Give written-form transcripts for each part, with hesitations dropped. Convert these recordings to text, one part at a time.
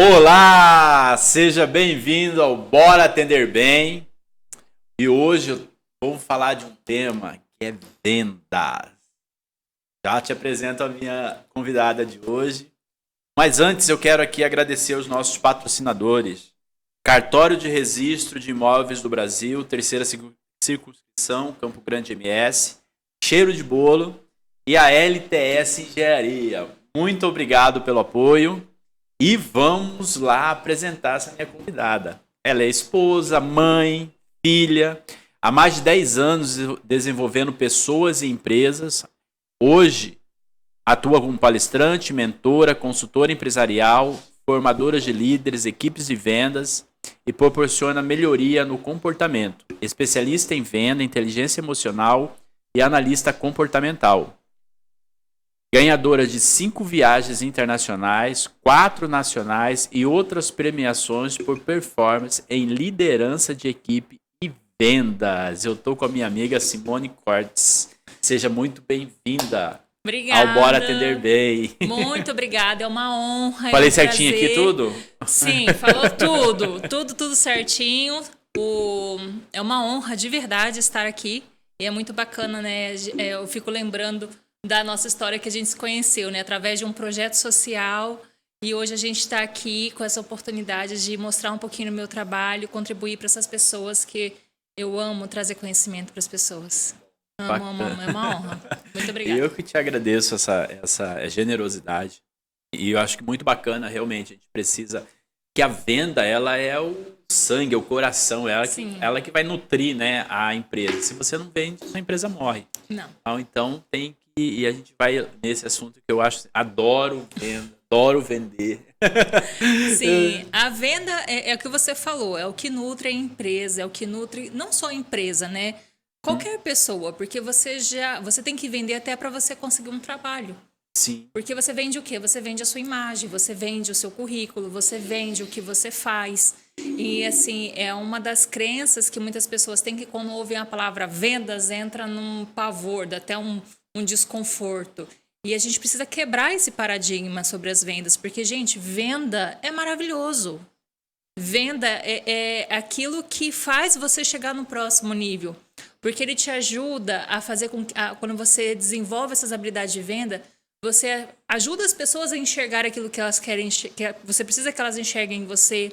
Olá, seja bem-vindo ao Bora Atender Bem. E hoje eu vou falar de um tema que é vendas. Já te apresento a minha convidada de hoje. Mas antes eu quero aqui agradecer aos nossos patrocinadores. Cartório de Registro de Imóveis do Brasil, Terceira Circunscrição, Campo Grande MS, Cheiro de Bolo e a LTS Engenharia. Muito obrigado pelo apoio. E vamos lá apresentar essa minha convidada. Ela é esposa, mãe, filha, há mais de 10 anos desenvolvendo pessoas e empresas. Hoje atua como palestrante, mentora, consultora empresarial, formadora de líderes, equipes de vendas e proporciona melhoria no comportamento. Especialista em venda, inteligência emocional e analista comportamental. Ganhadora de 5 viagens internacionais, 4 nacionais e outras premiações por performance em liderança de equipe e vendas. Eu estou com a minha amiga Simone Cortes. Seja muito bem-vinda ao Bora Atender Bem. Muito obrigada, é uma honra. Falei certinho aqui tudo? Sim, falou tudo certinho. É uma honra de verdade estar aqui. E é muito bacana, né? Eu fico lembrando da nossa história que a gente se conheceu, né? Através de um projeto social. E hoje a gente está aqui com essa oportunidade de mostrar um pouquinho do meu trabalho, contribuir para essas pessoas que eu amo trazer conhecimento para as pessoas. Amo, é uma honra. Muito obrigada. Eu que te agradeço essa generosidade. E eu acho que muito bacana, realmente. A gente precisa... Que a venda, ela é o sangue, é o coração. Ela que vai nutrir, né, a empresa. Se você não vende, a empresa morre. Não. Então, tem que... E a gente vai nesse assunto que eu acho... Adoro venda, adoro vender. Sim, a venda é o que você falou. É o que nutre a empresa, é o que nutre não só a empresa, né? Qualquer pessoa, porque você tem que vender até para você conseguir um trabalho. Sim. Porque você vende o quê? Você vende a sua imagem, você vende o seu currículo, você vende o que você faz. E, assim, é uma das crenças que muitas pessoas têm que, quando ouvem a palavra vendas, entra num pavor, dá até um desconforto. E a gente precisa quebrar esse paradigma sobre as vendas, porque, gente, venda é maravilhoso. Venda é aquilo que faz você chegar no próximo nível. Porque ele te ajuda a fazer com que, quando você desenvolve essas habilidades de venda, você ajuda as pessoas a enxergar aquilo que elas querem, você precisa que elas enxerguem em você,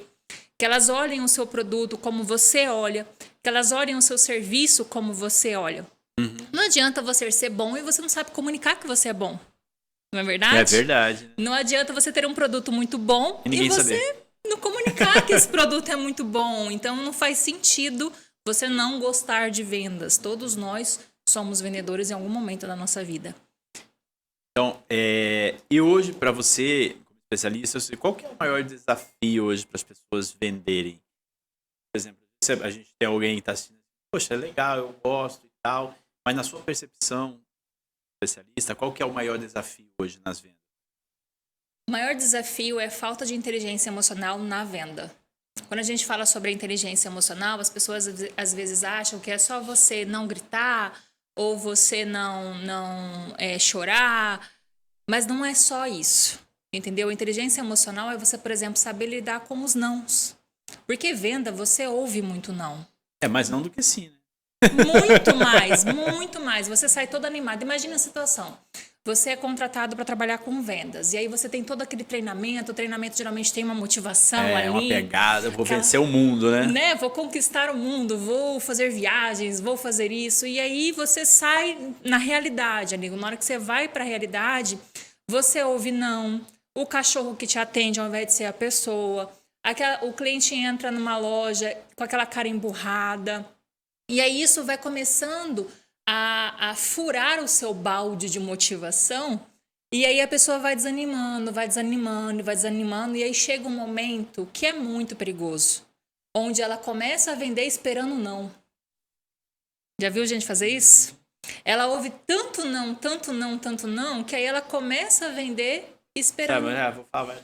que elas olhem o seu produto como você olha, que elas olhem o seu serviço como você olha. Uhum. Não adianta você ser bom e você não sabe comunicar que você é bom. Não é verdade? É verdade. Não adianta você ter um produto muito bom e você saber. Não comunicar que esse produto é muito bom. Então, não faz sentido você não gostar de vendas. Todos nós somos vendedores em algum momento da nossa vida. Então, e hoje, para você, como especialista, qual que é o maior desafio hoje para as pessoas venderem? Por exemplo, a gente tem alguém que está assistindo, poxa, é legal, eu gosto e tal, mas na sua percepção, especialista, qual que é o maior desafio hoje nas vendas? O maior desafio é a falta de inteligência emocional na venda. Quando a gente fala sobre a inteligência emocional, as pessoas às vezes acham que é só você não gritar ou você não chorar, mas não é só isso, entendeu? A inteligência emocional é você, por exemplo, saber lidar com os nãos. Porque venda, você ouve muito não. É mais não do que sim, né? Muito mais. Você sai todo animado. Imagina a situação. Você é contratado para trabalhar com vendas. E aí você tem todo aquele treinamento. O treinamento geralmente tem uma motivação ali. É uma pegada. Vou vencer o mundo, né? Vou conquistar o mundo. Vou fazer viagens. Vou fazer isso. E aí você sai na realidade, amigo. Na hora que você vai para a realidade, você ouve não. O cachorro que te atende ao invés de ser a pessoa. O cliente entra numa loja com aquela cara emburrada. E aí isso vai começando a furar o seu balde de motivação, e aí a pessoa vai desanimando, e aí chega um momento que é muito perigoso, onde ela começa a vender esperando não. Já viu gente fazer isso? Ela ouve tanto não, que aí ela começa a vender esperando. Vou falar.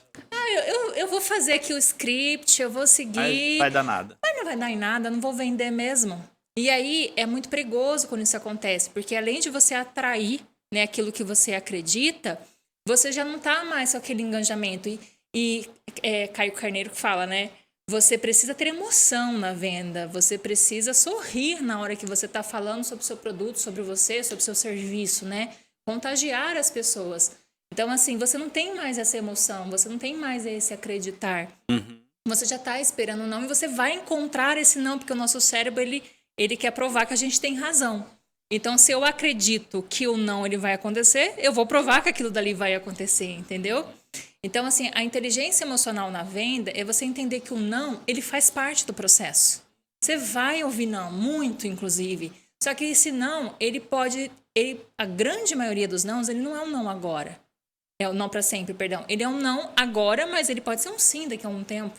Eu vou fazer aqui o script, eu vou seguir. Vai dar nada. Mas não vai dar em nada, não vou vender mesmo. E aí é muito perigoso quando isso acontece, porque além de você atrair, né, aquilo que você acredita, você já não está mais com aquele engajamento. E Caio Carneiro que fala, né? Você precisa ter emoção na venda, você precisa sorrir na hora que você está falando sobre o seu produto, sobre você, sobre o seu serviço, né? Contagiar as pessoas. Então, assim, você não tem mais essa emoção, você não tem mais esse acreditar. Você já está esperando um não e você vai encontrar esse não, porque o nosso cérebro, ele quer provar que a gente tem razão. Então, se eu acredito que o não ele vai acontecer, eu vou provar que aquilo dali vai acontecer, entendeu? Então, assim, a inteligência emocional na venda é você entender que o não, ele faz parte do processo. Você vai ouvir não, muito, inclusive. Só que esse não, a grande maioria dos nãos, ele não é um não agora. É um não para sempre, perdão. Ele é um não agora, mas ele pode ser um sim daqui a um tempo.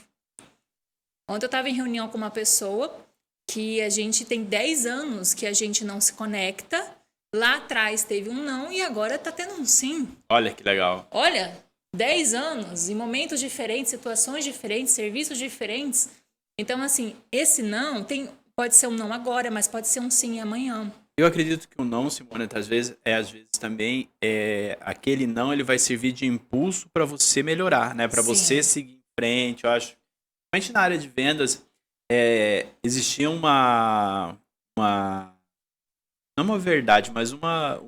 Ontem eu estava em reunião com uma pessoa que a gente tem 10 anos que a gente não se conecta. Lá atrás teve um não e agora está tendo um sim. Olha que legal. Olha, 10 anos, em momentos diferentes, situações diferentes, serviços diferentes. Então, assim, esse não pode ser um não agora, mas pode ser um sim amanhã. Eu acredito que o não, Simone, às vezes também aquele não, ele vai servir de impulso para você melhorar, né? Para você seguir em frente. Eu acho, principalmente na área de vendas, existia não uma verdade, mas uma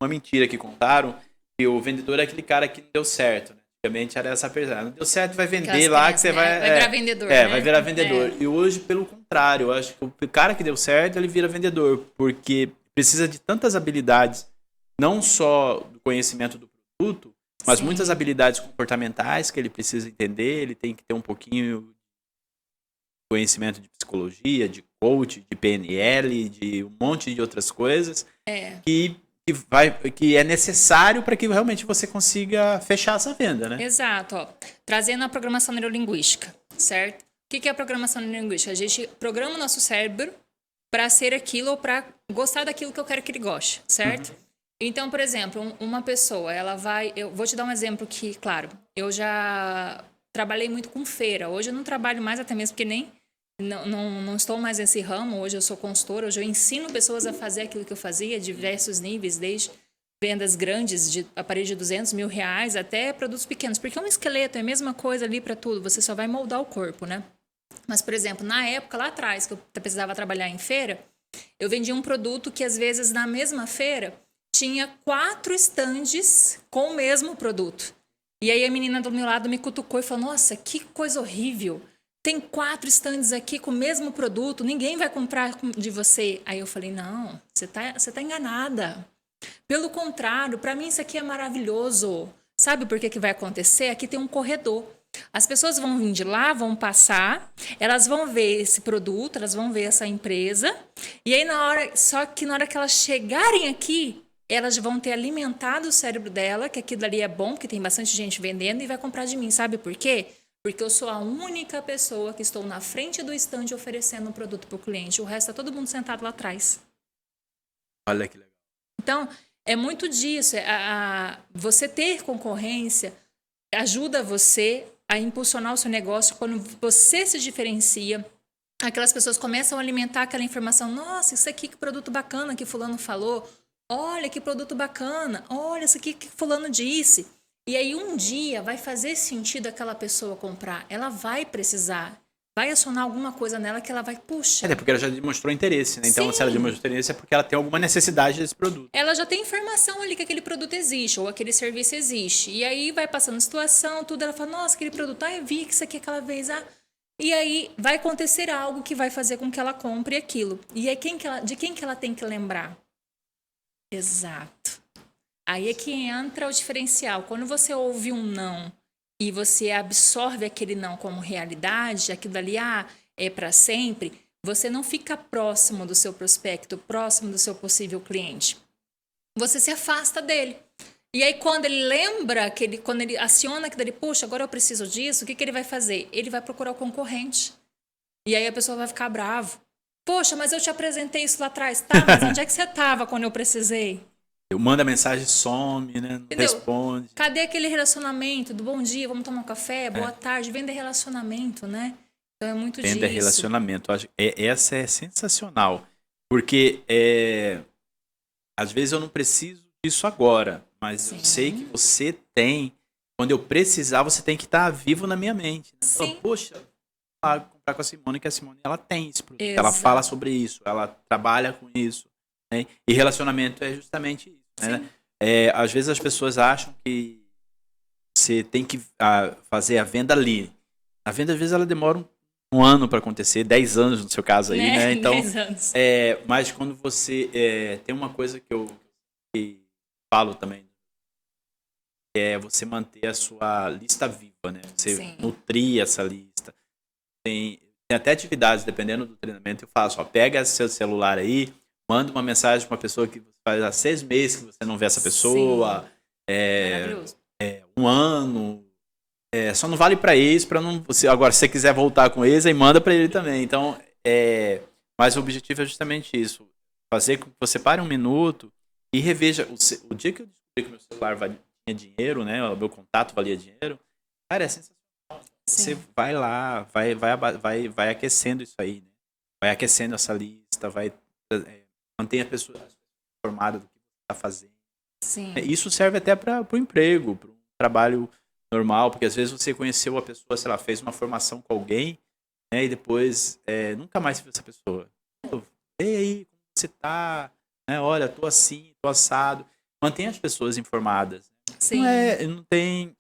mentira que contaram, que o vendedor é aquele cara que não deu certo, né? Antigamente era essa pessoa. Não deu certo, vai vender lá que você vai... Vai virar vendedor, né? Vai virar vendedor. E hoje, pelo contrário, eu acho que o cara que deu certo, ele vira vendedor, porque precisa de tantas habilidades, não só do conhecimento do produto, mas muitas habilidades comportamentais que ele precisa entender, ele tem que ter um pouquinho de conhecimento de psicologia, de coach, de PNL, de um monte de outras coisas, que é necessário para que realmente você consiga fechar essa venda, né? Exato. Ó. Trazendo a programação neurolinguística, certo? O que é a programação neurolinguística? A gente programa o nosso cérebro para ser aquilo ou para gostar daquilo que eu quero que ele goste, certo? Então, por exemplo, uma pessoa, eu vou te dar um exemplo que, claro, eu já trabalhei muito com feira. Hoje eu não trabalho mais, até mesmo porque não estou mais nesse ramo. Hoje eu sou consultora, hoje eu ensino pessoas a fazer aquilo que eu fazia, diversos níveis, desde vendas grandes, de aparelho de 200 mil reais, até produtos pequenos. Porque um esqueleto é a mesma coisa ali para tudo, você só vai moldar o corpo, né? Mas, por exemplo, na época, lá atrás, que eu precisava trabalhar em feira, eu vendia um produto que, às vezes, na mesma feira, tinha 4 estandes com o mesmo produto. E aí a menina do meu lado me cutucou e falou, nossa, que coisa horrível. Tem 4 estandes aqui com o mesmo produto, ninguém vai comprar de você. Aí eu falei, não, você tá enganada. Pelo contrário, para mim isso aqui é maravilhoso. Sabe por que vai acontecer? Aqui tem um corredor. As pessoas vão vir de lá, vão passar, elas vão ver esse produto, elas vão ver essa empresa, e aí só que na hora que elas chegarem aqui, elas vão ter alimentado o cérebro dela, que aquilo ali é bom, porque tem bastante gente vendendo, e vai comprar de mim. Sabe por quê? Porque eu sou a única pessoa que estou na frente do estande oferecendo um produto para o cliente. O resto é todo mundo sentado lá atrás. Olha que legal. Então, é muito disso. Você ter concorrência ajuda você a impulsionar o seu negócio. Quando você se diferencia, aquelas pessoas começam a alimentar aquela informação. Nossa, isso aqui que produto bacana que fulano falou. Olha que produto bacana. Olha isso aqui que fulano disse. E aí um dia vai fazer sentido aquela pessoa comprar. Ela vai precisar. Vai acionar alguma coisa nela que ela vai, puxa. Porque ela já demonstrou interesse, né? Então, se ela demonstrou interesse, é porque ela tem alguma necessidade desse produto. Ela já tem informação ali que aquele produto existe, ou aquele serviço existe. E aí vai passando situação, tudo. Ela fala, nossa, aquele produto, eu vi que isso aqui aquela vez. E aí vai acontecer algo que vai fazer com que ela compre aquilo. E é de quem que ela tem que lembrar? Exato. Aí é que entra o diferencial. Quando você ouve um não e você absorve aquele não como realidade, aquilo dali é para sempre, você não fica próximo do seu prospecto, próximo do seu possível cliente. Você se afasta dele. E aí quando ele lembra, quando ele aciona que dele, puxa, agora eu preciso disso, o que ele vai fazer? Ele vai procurar o concorrente. E aí a pessoa vai ficar bravo. Poxa, mas eu te apresentei isso lá atrás. Tá, mas onde é que você estava quando eu precisei? Eu mando a mensagem, some, né? Não responde. Cadê aquele relacionamento do bom dia, vamos tomar um café, boa tarde? Venda relacionamento, né? Então é muito disso. Venda relacionamento. Essa é sensacional. Porque às vezes eu não preciso disso agora, mas eu sei que você tem quando eu precisar, você tem que estar vivo na minha mente. Né? Sim. Então, poxa, vou comprar com a Simone, que a Simone ela tem esse produto. Ela Exato. fala sobre isso, ela trabalha com isso. Né? E relacionamento é justamente isso. Né? Às vezes as pessoas acham que você tem que fazer a venda ali. A venda, às vezes, ela demora um ano para acontecer, 10 anos no seu caso aí, né? Então, 10 anos. mas quando você... tem uma coisa que eu falo também, é você manter a sua lista viva, né? Você Sim. nutrir essa lista. Tem até atividades, dependendo do treinamento, eu faço, pega seu celular aí, manda uma mensagem para uma pessoa que faz há 6 meses que você não vê essa pessoa, Maravilhoso. 1 ano, só não vale para ex, para não. Agora, se você quiser voltar com ex, aí manda para ele também. Então, mas o objetivo é justamente isso: fazer com que você pare um minuto e reveja. O dia que eu descobri que meu celular valia dinheiro, né? O meu contato valia dinheiro, cara, é sensacional. Você vai lá, vai aquecendo isso aí, né? Vai aquecendo essa lista, vai manter a pessoa informada do que você está fazendo. Sim. Isso serve até para o emprego, para um trabalho normal, porque às vezes você conheceu a pessoa, sei lá, fez uma formação com alguém, né, e depois nunca mais viu essa pessoa. Ei aí, como você tá? Né, olha, tô assim, tô assado. Mantenha as pessoas informadas. Sim. Não tem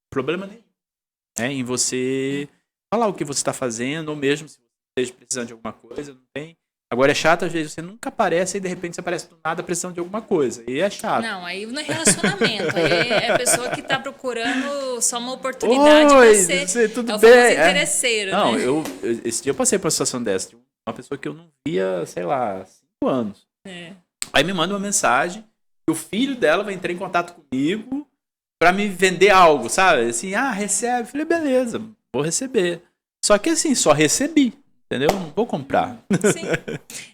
problema nenhum, né, em você falar o que você está fazendo, ou mesmo se você esteja precisando de alguma coisa, não tem. Agora é chato, às vezes você nunca aparece e de repente você aparece do nada precisando de alguma coisa. E é chato. Não, aí não é relacionamento. Aí é a pessoa que tá procurando só uma oportunidade pra ser. Tudo é o bem? famoso interesseiro, Não, né? esse dia eu passei por uma situação dessa. De uma pessoa que eu não via, sei lá, 5 anos. Aí me manda uma mensagem que o filho dela vai entrar em contato comigo pra me vender algo, sabe? Assim, recebe. Eu falei, beleza, vou receber. Só que assim, só recebi. Entendeu? Não vou comprar. Sim.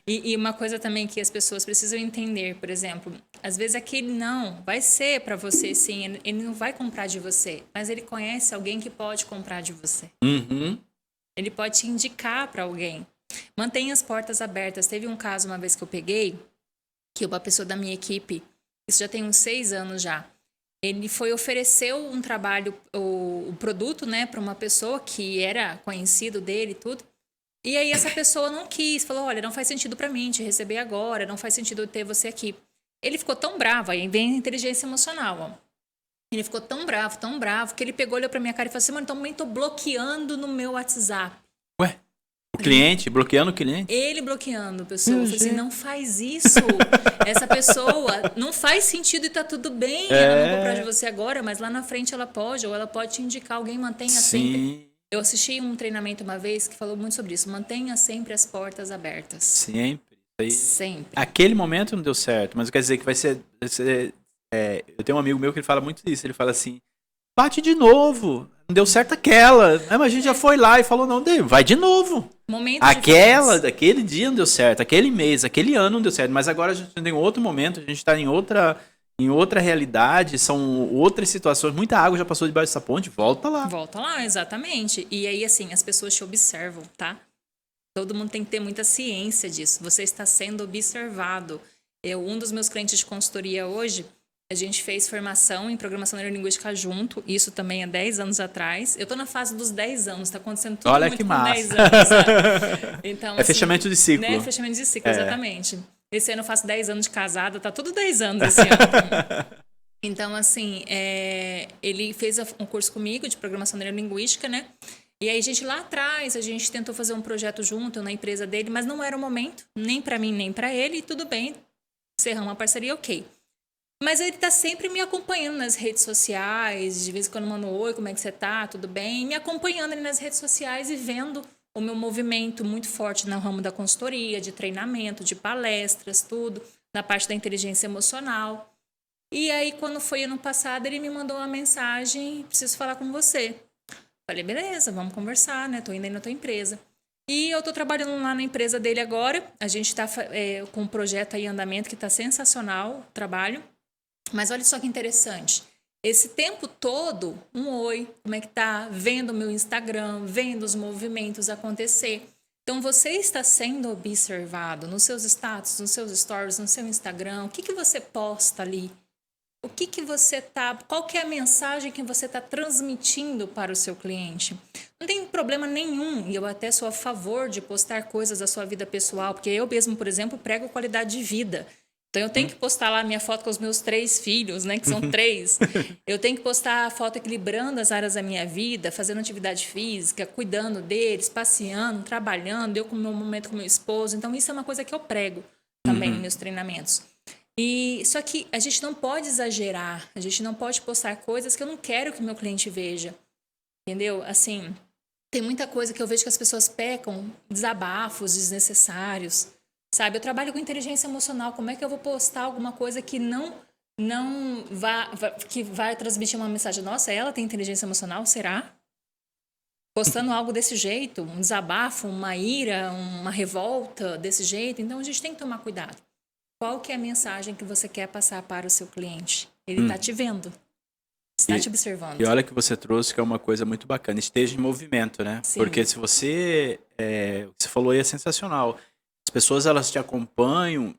E uma coisa também que as pessoas precisam entender, por exemplo, às vezes aquele não vai ser para você, sim, ele não vai comprar de você, mas ele conhece alguém que pode comprar de você. Uhum. Ele pode te indicar para alguém. Mantenha as portas abertas. Teve um caso uma vez que eu peguei, que uma pessoa da minha equipe, isso já tem uns 6 anos já, ele foi ofereceu um trabalho, o produto, né, para uma pessoa que era conhecido dele e tudo. E aí essa pessoa não quis, falou, olha, não faz sentido pra mim te receber agora, não faz sentido eu ter você aqui. Ele ficou tão bravo, aí vem a inteligência emocional, ó. Ele ficou tão bravo, que ele pegou, olhou pra minha cara e falou assim, mano, então também tô bloqueando no meu WhatsApp. Ué, o cliente, bloqueando o cliente? Ele bloqueando a pessoa. Eu falei assim, não faz isso. Essa pessoa não faz sentido e tá tudo bem. Ela não comprar de você agora, mas lá na frente ela pode, ou ela pode te indicar alguém, mantenha sempre. Eu assisti um treinamento uma vez que falou muito sobre isso. Mantenha sempre as portas abertas. Sempre. Sempre. Aquele momento não deu certo, mas quer dizer que vai ser eu tenho um amigo meu que ele fala muito isso. Ele fala assim, bate de novo. Não deu certo aquela. Mas a gente já foi lá e falou, não, vai de novo. Aquele dia não deu certo, aquele mês, aquele ano não deu certo. Mas agora a gente tem outro momento, a gente está em outra realidade, são outras situações, muita água já passou debaixo dessa ponte, volta lá. Volta lá, exatamente. E aí, assim, as pessoas te observam, tá? Todo mundo tem que ter muita ciência disso. Você está sendo observado. Um dos meus clientes de consultoria hoje, a gente fez formação em programação neurolinguística junto, isso também há 10 anos atrás. Eu tô na fase dos 10 anos, tá acontecendo tudo Olha muito que com massa. 10 anos, sabe? Então, assim, fechamento de ciclo. Né? Fechamento de ciclo, exatamente. Esse ano eu faço 10 anos de casada, tá tudo 10 anos esse ano. Então, assim, ele fez um curso comigo de programação neurolinguística, né? E aí, lá atrás, a gente tentou fazer um projeto junto na empresa dele, mas não era o momento, nem para mim, nem para ele, e tudo bem, encerramos uma parceria, ok. Mas ele tá sempre me acompanhando nas redes sociais, de vez em quando manda um oi, como é que você tá, tudo bem? Me acompanhando ali nas redes sociais e vendo o meu movimento muito forte no ramo da consultoria, de treinamento, de palestras, tudo, na parte da inteligência emocional. E aí, quando foi ano passado, ele me mandou uma mensagem, preciso falar com você. Falei, beleza, vamos conversar, né? Tô indo aí na tua empresa. E eu tô trabalhando lá na empresa dele agora. A gente tá com um projeto aí em andamento que tá sensacional, o trabalho. Mas olha só que interessante. Esse tempo todo, um oi, como é que tá? Vendo o meu Instagram, vendo os movimentos acontecer. Então, você está sendo observado nos seus status, nos seus stories, no seu Instagram. O que você posta ali? o que que você tá, qual que é a mensagem que você está transmitindo para o seu cliente? Não tem problema nenhum, e eu até sou a favor de postar coisas da sua vida pessoal, porque eu mesmo, por exemplo, prego qualidade de vida. Então eu tenho que postar lá minha foto com os meus 3 filhos, né, que são 3. Eu tenho que postar a foto equilibrando as áreas da minha vida, fazendo atividade física, cuidando deles, passeando, trabalhando, eu com o meu momento com meu esposo. Então isso é uma coisa que eu prego também nos meus treinamentos. E só que a gente não pode exagerar, a gente não pode postar coisas que eu não quero que o meu cliente veja. Entendeu? Assim, tem muita coisa que eu vejo que as pessoas pecam, desabafos desnecessários. Sabe, eu trabalho com inteligência emocional. Como é que eu vou postar alguma coisa que que vai transmitir uma mensagem? Nossa, ela tem inteligência emocional? Será? Postando algo desse jeito, um desabafo, uma ira, uma revolta desse jeito. Então a gente tem que tomar cuidado. Qual que é a mensagem que você quer passar para o seu cliente? Ele está te vendo, está te observando. E olha que você trouxe que é uma coisa muito bacana. Esteja em movimento, né? Sim. Porque se você... o que você falou aí é sensacional. As pessoas, elas te acompanham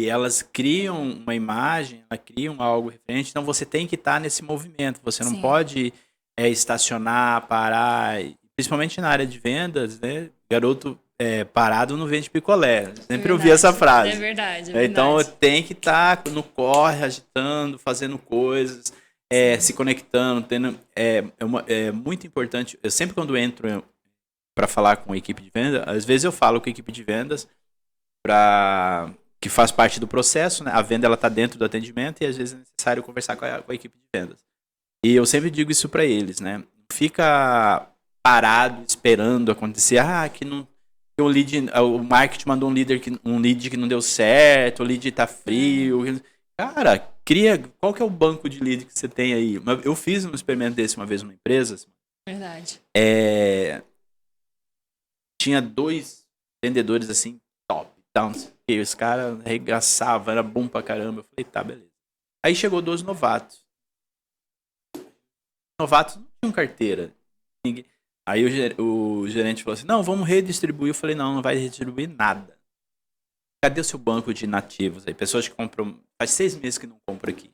e elas criam uma imagem, elas criam algo referente. Então, você tem que estar nesse movimento. Você não Sim. pode estacionar, parar. Principalmente na área de vendas, né? Garoto parado não vende picolé. Eu sempre ouvi essa frase. É verdade, é Então, verdade. tem que estar no corre, agitando, fazendo coisas, se conectando. É muito importante. Eu sempre, quando entro para falar com a equipe de venda, às vezes eu falo com a equipe de vendas que faz parte do processo, né? A venda, ela está dentro do atendimento e às vezes é necessário conversar com a equipe de vendas. E eu sempre digo isso para eles, né? Não fica parado esperando acontecer, que não... o marketing mandou um lead que não deu certo, o lead tá frio. Cara, qual que é o banco de lead que você tem aí? Eu fiz um experimento desse uma vez numa empresa. Verdade. Tinha 2 vendedores assim, top. Então, os caras arregaçavam, era bom pra caramba. Eu falei, tá, beleza. Aí chegou 2 novatos. Novatos não tinham carteira. Ninguém... Aí o gerente falou assim, não, vamos redistribuir. Eu falei, não vai redistribuir nada. Cadê o seu banco de nativos aí? Pessoas que compram, faz 6 meses que não compram aqui.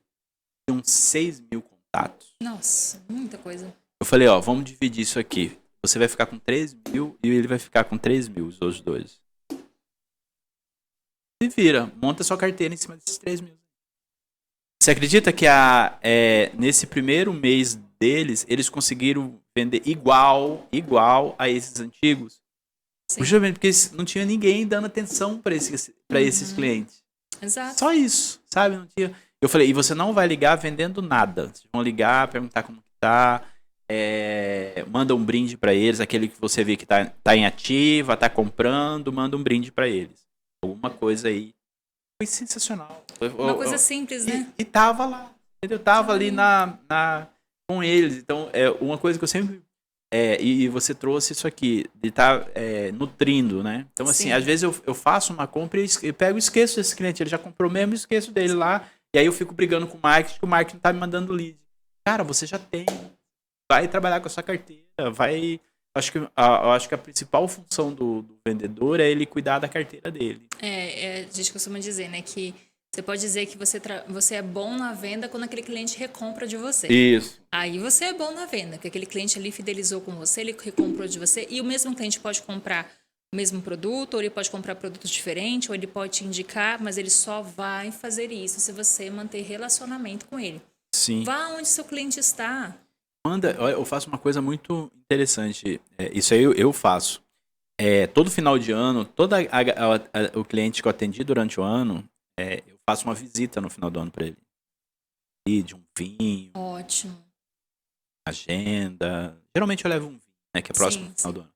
Tem uns 6 mil contatos. Nossa, muita coisa. Eu falei, vamos dividir isso aqui. Você vai ficar com 3 mil e ele vai ficar com 3 mil, os outros 2. Se vira, monta sua carteira em cima desses 3 mil. Você acredita que nesse primeiro mês deles, eles conseguiram vender igual a esses antigos? Justamente porque não tinha ninguém dando atenção para esses clientes. Exato. Só isso, sabe? Não tinha. Eu falei, e você não vai ligar vendendo nada. Vocês vão ligar, perguntar como que tá, manda um brinde para eles, aquele que você vê que tá em ativa, tá comprando, manda um brinde para eles. Alguma coisa aí. Foi sensacional. Uma coisa simples, né? E tava lá, entendeu? Tava ali com eles. Então, uma coisa que eu sempre... e você trouxe isso aqui, de estar nutrindo, né? Então, assim, Sim. às vezes eu faço uma compra e pego e esqueço desse cliente. Ele já comprou mesmo, esqueço dele lá. E aí eu fico brigando com o marketing, que o marketing tá me mandando lead. Cara, você já tem. Vai trabalhar com a sua carteira, vai... Eu acho que a principal função do vendedor é ele cuidar da carteira dele. A gente costuma dizer, né, que você pode dizer que você é bom na venda quando aquele cliente recompra de você. Isso. Aí você é bom na venda, porque aquele cliente ali fidelizou com você, ele recomprou de você, e o mesmo cliente pode comprar o mesmo produto, ou ele pode comprar produtos diferentes, ou ele pode te indicar, mas ele só vai fazer isso se você manter relacionamento com ele. Sim. Vá onde seu cliente está. Eu faço uma coisa muito interessante. Isso aí eu faço. Todo final de ano, o cliente que eu atendi durante o ano, eu faço uma visita no final do ano para ele. De um vinho. Ótimo. Agenda. Geralmente eu levo um vinho, né, que é próximo do final do ano.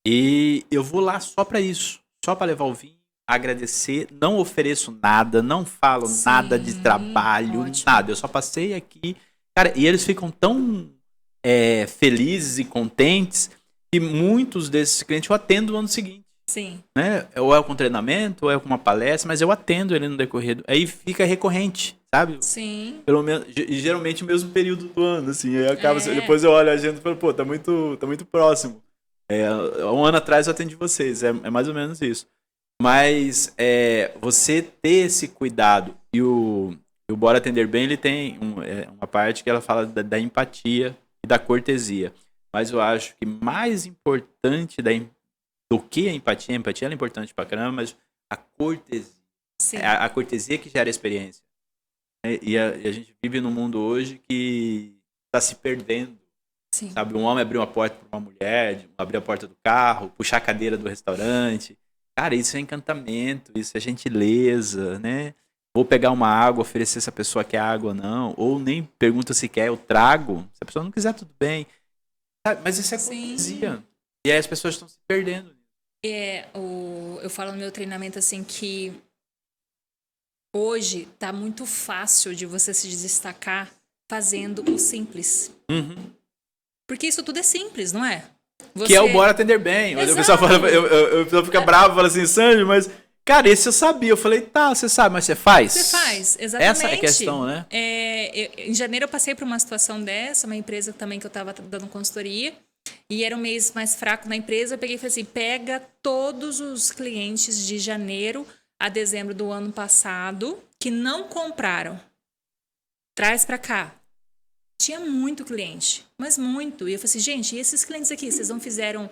E eu vou lá só para isso. Só para levar o vinho, agradecer. Não ofereço nada, não falo nada de trabalho, nada. Eu só passei aqui. Cara, e eles ficam tão felizes e contentes que muitos desses clientes eu atendo no ano seguinte. Sim. Né? Ou com treinamento, ou com uma palestra, mas eu atendo ele no decorrer. Aí fica recorrente, sabe? Sim. Pelo menos, geralmente o mesmo período do ano, assim. Aí acaba, depois eu olho a agenda e falo, pô, tá muito próximo. Um ano atrás eu atendi vocês, é mais ou menos isso. Mas você ter esse cuidado e o E o Bora Atender Bem, ele tem uma parte que ela fala da empatia e da cortesia. Mas eu acho que mais importante do que a empatia ela é importante pra caramba, mas a cortesia. Sim. É a cortesia que gera experiência. E a gente vive num mundo hoje que está se perdendo. Sim. Sabe, um homem abrir uma porta para uma mulher, abrir a porta do carro, puxar a cadeira do restaurante. Cara, isso é encantamento, isso é gentileza, né? Vou pegar uma água, oferecer se a pessoa quer água ou não. Ou nem pergunta se quer, eu trago. Se a pessoa não quiser, tudo bem. Sabe, mas isso é cortesia. E aí as pessoas estão se perdendo. Eu falo no meu treinamento assim que hoje tá muito fácil de você se destacar fazendo o simples. Uhum. Porque isso tudo é simples, não é? Que é o Bora Atender Bem. Exato. O pessoal fala, eu fica bravo, fala assim, Sandro, mas, cara, esse eu sabia. Eu falei, tá, você sabe, mas você faz? Você faz, exatamente. Essa é a questão, né? Em janeiro eu passei por uma situação dessa, uma empresa também que eu estava dando consultoria, e era um mês mais fraco na empresa. Eu peguei e falei assim, pega todos os clientes de janeiro a dezembro do ano passado que não compraram. Traz para cá. Tinha muito cliente, mas muito. E eu falei assim, gente, e esses clientes aqui, vocês não fizeram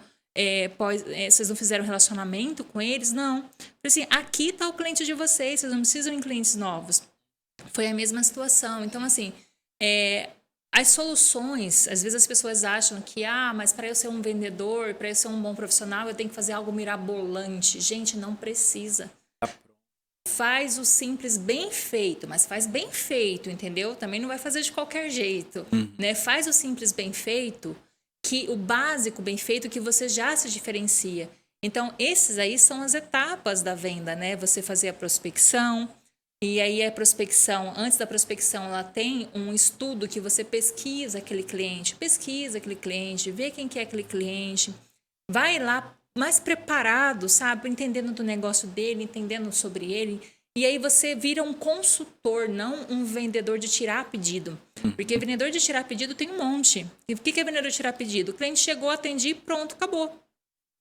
relacionamento com eles? Não. Eu falei assim, aqui tá o cliente de vocês não precisam em clientes novos. Foi a mesma situação. Então, assim, as soluções, às vezes as pessoas acham que, mas para eu ser um vendedor, para eu ser um bom profissional, eu tenho que fazer algo mirabolante. Gente, não precisa. Faz o simples bem feito, mas faz bem feito, entendeu? Também não vai fazer de qualquer jeito, né? Faz o simples bem feito, que o básico bem feito, que você já se diferencia. Então, esses aí são as etapas da venda, né? Você fazer a prospecção, e aí a prospecção, antes da prospecção, ela tem um estudo que você pesquisa aquele cliente, vê quem que é aquele cliente, vai lá mais preparado, sabe? Entendendo do negócio dele, entendendo sobre ele. E aí você vira um consultor, não um vendedor de tirar pedido. Porque vendedor de tirar pedido tem um monte. E o que é vendedor de tirar pedido? O cliente chegou, atendi, pronto, acabou.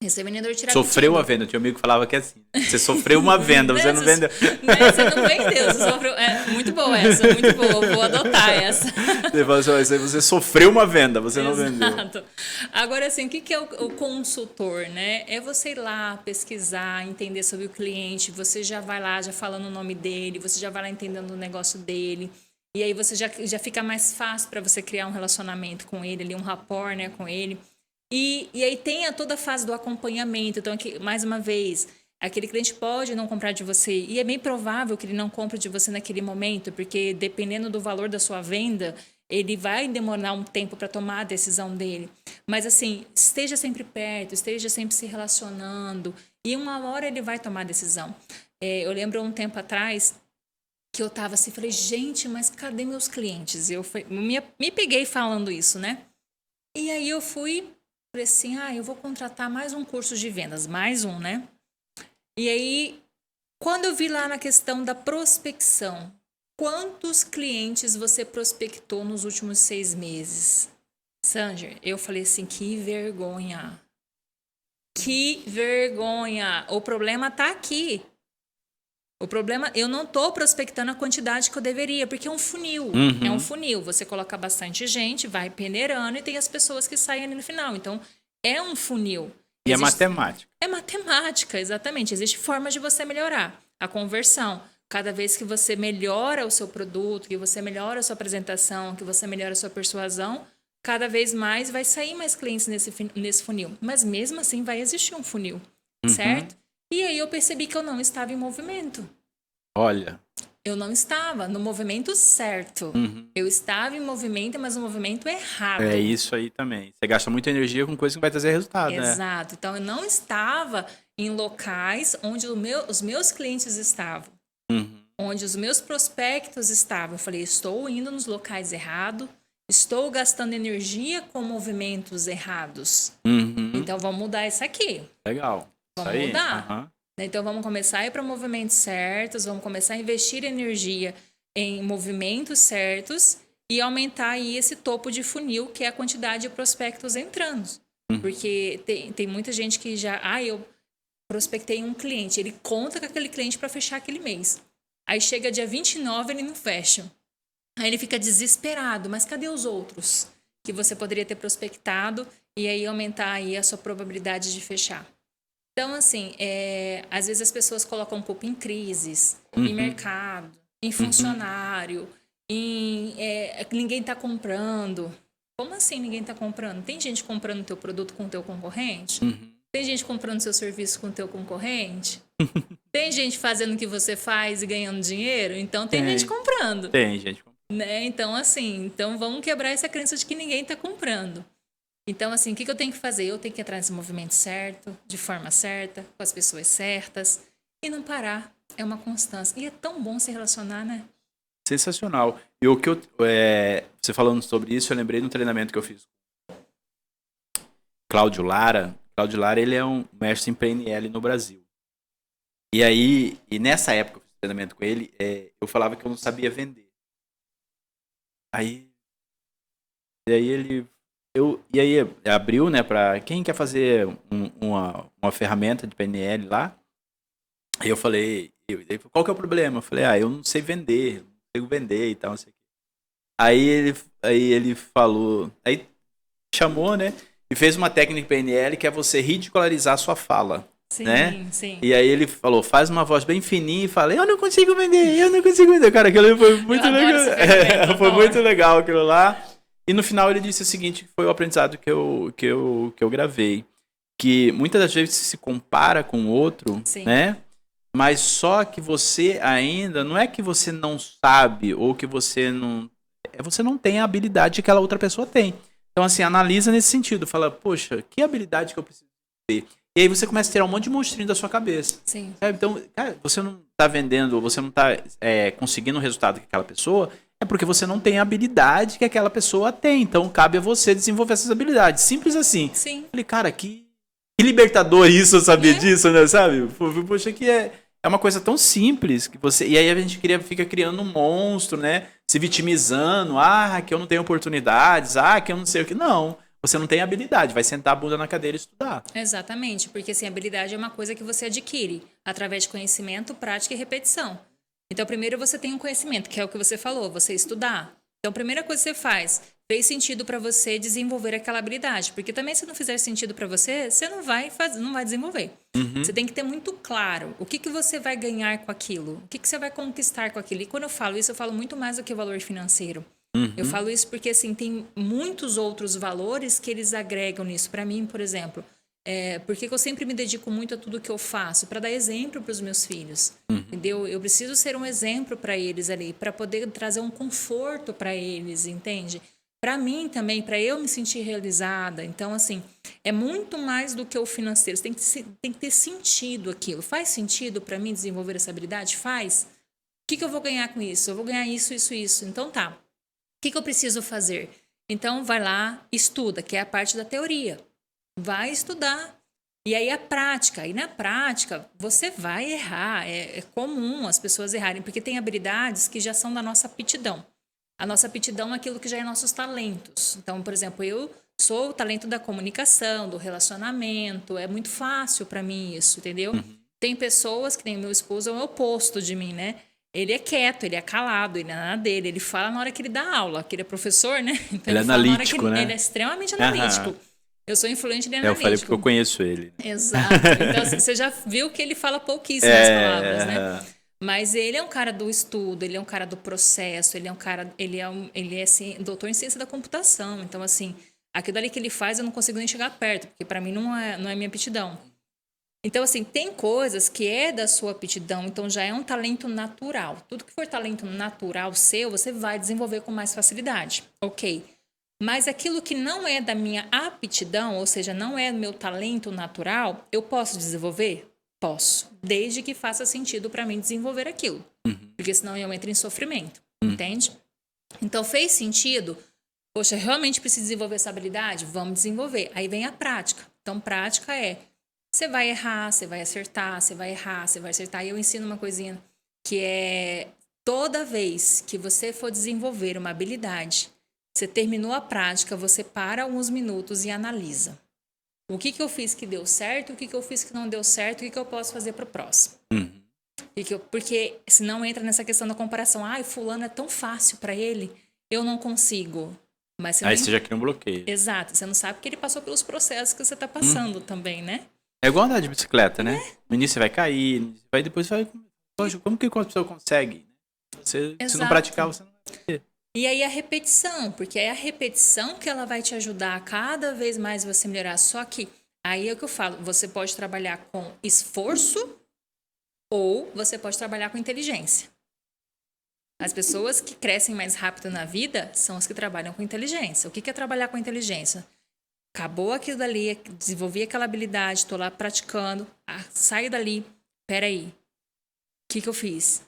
Esse é vendedor de tirar Sofreu pedido. a venda. O teu amigo falava que é assim. Você sofreu uma venda, você não vendeu. Você não vendeu, você sofreu. Muito boa essa, muito boa. Vou adotar essa. Você fala assim, você sofreu uma venda, você não vendeu. Exato. Agora, assim, o que é o consultor, né? É você ir lá, pesquisar, entender sobre o cliente, você já vai lá, já falando o nome dele, você já vai lá entendendo o negócio dele, e aí você já fica mais fácil para você criar um relacionamento com ele, ali, um rapport, né, com ele. E aí tem toda a fase do acompanhamento. Então, aqui, mais uma vez, aquele cliente pode não comprar de você. E é bem provável que ele não compre de você naquele momento, porque dependendo do valor da sua venda, ele vai demorar um tempo para tomar a decisão dele. Mas, assim, esteja sempre perto, esteja sempre se relacionando. E uma hora ele vai tomar a decisão. Eu lembro um tempo atrás que eu estava assim, falei, gente, mas cadê meus clientes? Eu me peguei falando isso, né? E aí eu falei assim, eu vou contratar mais um curso de vendas, mais um, né? E aí, quando eu vi lá na questão da prospecção, quantos clientes você prospectou nos últimos 6 meses? Sanger, eu falei assim, que vergonha. Que vergonha. O problema tá aqui. O problema, eu não estou prospectando a quantidade que eu deveria, porque é um funil. Uhum. É um funil. Você coloca bastante gente, vai peneirando e tem as pessoas que saem ali no final. Então, é um funil. E é matemática. É matemática, exatamente. Existe forma de você melhorar a conversão. Cada vez que você melhora o seu produto, que você melhora a sua apresentação, que você melhora a sua persuasão, cada vez mais vai sair mais clientes nesse funil. Mas mesmo assim vai existir um funil, certo? E aí eu percebi que eu não estava em movimento. Olha. Eu não estava no movimento certo. Eu estava em movimento, mas no movimento errado. É isso aí também. Você gasta muita energia com coisa que não vai trazer resultado, né? Exato. Então eu não estava em locais onde os meus clientes estavam. Onde os meus prospectos estavam. Eu falei, estou indo nos locais errados. Estou gastando energia com movimentos errados. Então vamos mudar isso aqui. Legal. Vamos mudar. Então, vamos começar a ir para movimentos certos, vamos começar a investir energia em movimentos certos e aumentar aí esse topo de funil, que é a quantidade de prospectos entrando. Porque tem muita gente que já... eu prospectei um cliente, ele conta com aquele cliente para fechar aquele mês. Aí chega dia 29, ele não fecha. Aí ele fica desesperado, mas cadê os outros que você poderia ter prospectado e aí aumentar aí a sua probabilidade de fechar? Então, assim, às vezes as pessoas colocam culpa em crises, em mercado, em funcionário, ninguém está comprando. Como assim ninguém está comprando? Tem gente comprando teu produto com o teu concorrente? Tem gente comprando seu serviço com o teu concorrente? Tem gente fazendo o que você faz e ganhando dinheiro? Então tem gente comprando. Tem gente comprando. Né? Então, assim, vamos quebrar essa crença de que ninguém está comprando. Então, assim, o que eu tenho que fazer? Eu tenho que entrar nesse movimento certo, de forma certa, com as pessoas certas e não parar. É uma constância. E é tão bom se relacionar, né? Sensacional. E o que você falando sobre isso, eu lembrei de um treinamento que eu fiz. Cláudio Lara, ele é um mestre em PNL no Brasil. E aí, nessa época eu fiz treinamento com ele, eu falava que eu não sabia vender. Aí ele abriu, né, para quem quer fazer uma ferramenta de PNL lá. Aí eu falei, qual que é o problema? Eu falei, eu não sei vender, não consigo vender e tal, não sei o quê. Aí ele falou, aí chamou, né, e fez uma técnica PNL que é você ridicularizar a sua fala. Sim, né? sim. E aí ele falou, faz uma voz bem fininha e fala, eu não consigo vender. Cara, aquilo foi muito legal. Foi muito legal aquilo lá. E no final ele disse o seguinte, que foi o aprendizado que eu gravei. Que muitas das vezes se compara com o outro, Sim. né? Mas só que você ainda, não é que você não sabe ou que você não tem a habilidade que aquela outra pessoa tem. Então assim, analisa nesse sentido. Fala, poxa, que habilidade que eu preciso ter? E aí você começa a tirar um monte de monstrinho da sua cabeça. Sim. Sabe? Então, cara, você não tá vendendo, você não tá conseguindo o resultado que aquela pessoa, é porque você não tem a habilidade que aquela pessoa tem. Então, cabe a você desenvolver essas habilidades. Simples assim. Sim. Falei, cara, que libertador isso, eu sabia disso, né? Sabe? Poxa, que é uma coisa tão simples que você... E aí a gente fica criando um monstro, né? Se vitimizando. Que eu não tenho oportunidades. Que eu não sei o que. Não. Você não tem habilidade, vai sentar a bunda na cadeira e estudar. Exatamente, porque assim, habilidade é uma coisa que você adquire através de conhecimento, prática e repetição. Então, primeiro você tem um conhecimento, que é o que você falou, você estudar. Então, a primeira coisa que você faz, fez sentido para você desenvolver aquela habilidade, porque também se não fizer sentido para você, você não vai desenvolver. Você tem que ter muito claro o que você vai ganhar com aquilo, o que você vai conquistar com aquilo. E quando eu falo isso, eu falo muito mais do que o valor financeiro. Eu falo isso porque, assim, tem muitos outros valores que eles agregam nisso. Para mim, por exemplo, porque eu sempre me dedico muito a tudo que eu faço, para dar exemplo para os meus filhos, entendeu? Eu preciso ser um exemplo para eles ali, para poder trazer um conforto para eles, entende? Para mim também, para eu me sentir realizada. Então, assim, é muito mais do que o financeiro. Tem que ter sentido aquilo. Faz sentido para mim desenvolver essa habilidade? Faz. O que eu vou ganhar com isso? Eu vou ganhar isso, isso, isso. Então, tá. O que eu preciso fazer? Então, vai lá, estuda, que é a parte da teoria. Vai estudar. E aí a prática. E na prática, você vai errar. É comum as pessoas errarem, porque tem habilidades que já são da nossa aptidão. A nossa aptidão é aquilo que já é nossos talentos. Então, por exemplo, eu sou o talento da comunicação, do relacionamento. É muito fácil para mim isso, entendeu? Tem pessoas que nem o meu esposo, é o oposto de mim, né? Ele é quieto, ele é calado, ele é na dele, ele fala na hora que ele dá aula, que ele é professor, né? Então, ele é analítico, né? Ele é extremamente analítico. Eu sou influente, ele é analítico. Eu falei porque eu conheço ele. Exato. Então, assim, você já viu que ele fala pouquíssimas palavras, né? Mas ele é um cara do estudo, ele é um cara do processo, ele é doutor em ciência da computação. Então, assim, aquilo ali que ele faz eu não consigo nem chegar perto, porque para mim não é minha aptidão. Então, assim, tem coisas que é da sua aptidão, então já é um talento natural. Tudo que for talento natural seu, você vai desenvolver com mais facilidade. Ok. Mas aquilo que não é da minha aptidão, ou seja, não é meu talento natural, eu posso desenvolver? Posso. Desde que faça sentido para mim desenvolver aquilo. Porque senão eu entro em sofrimento. Entende? Então, fez sentido? Poxa, realmente preciso desenvolver essa habilidade? Vamos desenvolver. Aí vem a prática. Então, prática você vai errar, você vai acertar, você vai errar, você vai acertar. E eu ensino uma coisinha que é toda vez que você for desenvolver uma habilidade, você terminou a prática, você para alguns minutos e analisa. O que eu fiz que deu certo, o que eu fiz que não deu certo, o que eu posso fazer para o próximo. Porque senão entra nessa questão da comparação. Ai, fulano é tão fácil para ele, eu não consigo. Mas você Aí não... você já cria um bloqueio. Exato, você não sabe que ele passou pelos processos que você tá passando também, né? É igual andar de bicicleta, né? No início você vai cair, depois vai... Poxa, como que a pessoa consegue? Se não Exato. praticar, você não vai ter. E aí a repetição, porque é a repetição que ela vai te ajudar a cada vez mais você melhorar. Só que aí é o que eu falo, você pode trabalhar com esforço ou você pode trabalhar com inteligência. As pessoas que crescem mais rápido na vida são as que trabalham com inteligência. O que é trabalhar com inteligência? Acabou aquilo dali, desenvolvi aquela habilidade, estou lá praticando, saio dali, peraí, o que eu fiz?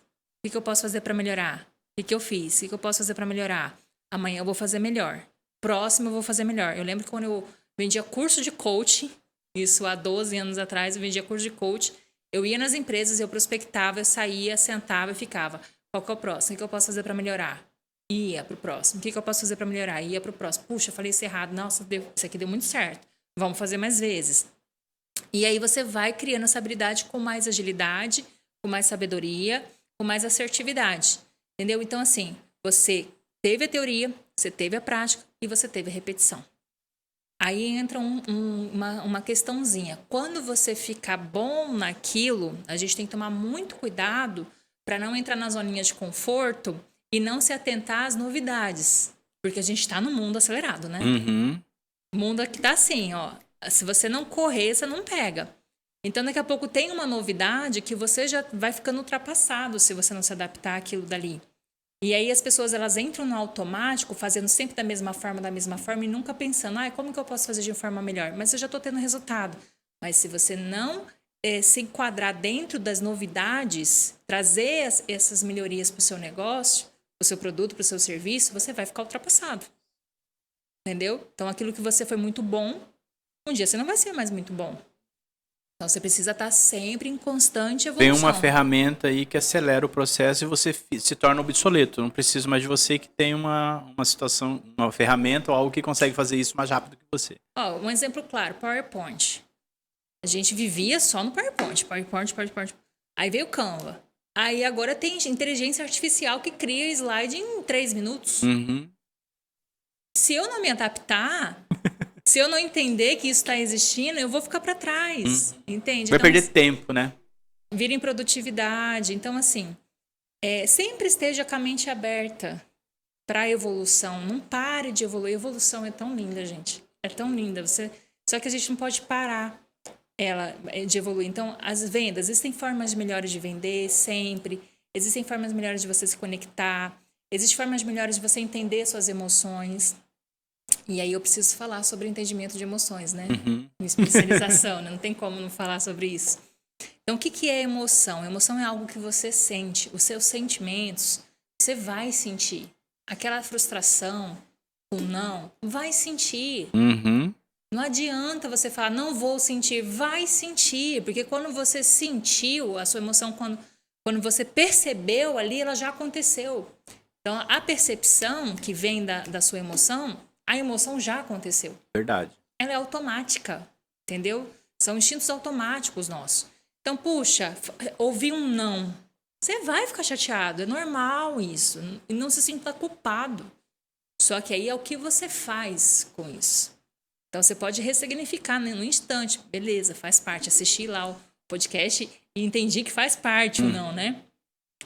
O que eu posso fazer para melhorar? O que eu fiz? O que eu posso fazer para melhorar? Amanhã eu vou fazer melhor. Próximo eu vou fazer melhor. Eu lembro que quando eu vendia curso de coaching, isso há 12 anos atrás, eu vendia curso de coaching, eu ia nas empresas, eu prospectava, eu saía, sentava e ficava. Qual que é o próximo? O que eu posso fazer para melhorar? Ia pro próximo. O que eu posso fazer para melhorar? Ia pro próximo. Puxa, eu falei isso errado. Nossa, isso aqui deu muito certo. Vamos fazer mais vezes. E aí você vai criando essa habilidade com mais agilidade, com mais sabedoria, com mais assertividade. Entendeu? Então, assim, você teve a teoria, você teve a prática e você teve a repetição. Aí entra uma questãozinha. Quando você ficar bom naquilo, a gente tem que tomar muito cuidado para não entrar na zoninha de conforto e não se atentar às novidades. Porque a gente está no mundo acelerado, né? Uhum. O mundo aqui tá assim, ó. Se você não correr, você não pega. Então, daqui a pouco tem uma novidade que você já vai ficando ultrapassado se você não se adaptar àquilo dali. E aí as pessoas, elas entram no automático, fazendo sempre da mesma forma, e nunca pensando, como que eu posso fazer de uma forma melhor? Mas eu já estou tendo resultado. Mas se você não se enquadrar dentro das novidades, trazer essas melhorias para o seu negócio, para o seu produto, para o seu serviço, você vai ficar ultrapassado. Entendeu? Então, aquilo que você foi muito bom, um dia você não vai ser mais muito bom. Então, você precisa estar sempre em constante evolução. Tem uma ferramenta aí que acelera o processo e você se torna obsoleto. Não preciso mais de você que tem uma situação, uma ferramenta ou algo que consegue fazer isso mais rápido que você. Um exemplo claro, PowerPoint. A gente vivia só no PowerPoint. Aí veio o Canva. Aí agora tem inteligência artificial que cria slide em 3 minutos. Uhum. Se eu não me adaptar, se eu não entender que isso está existindo, eu vou ficar para trás. Entende? Vai então, perder tempo, né? Vira em produtividade. Então, assim, sempre esteja com a mente aberta para a evolução. Não pare de evoluir. A evolução é tão linda, gente. É tão linda. Só que a gente não pode parar ela de evoluir. Então, as vendas, existem formas melhores de vender sempre. Existem formas melhores de você se conectar. Existem formas melhores de você entender suas emoções. E aí eu preciso falar sobre entendimento de emoções, né? Uhum. Minha especialização, né? Não tem como não falar sobre isso. Então, o que é emoção? Emoção é algo que você sente. Os seus sentimentos, você vai sentir. Aquela frustração, o não, vai sentir. Uhum. Não adianta você falar, não vou sentir. Vai sentir. Porque quando você sentiu a sua emoção, quando você percebeu ali, ela já aconteceu. Então, a percepção que vem da sua emoção, a emoção já aconteceu. Verdade. Ela é automática, entendeu? São instintos automáticos nossos. Então, puxa, ouvir um não. Você vai ficar chateado, é normal isso. E não se sinta culpado. Só que aí é o que você faz com isso. Então, você pode ressignificar, né, no instante. Beleza, faz parte. Assisti lá o podcast e entendi que faz parte ou não, né?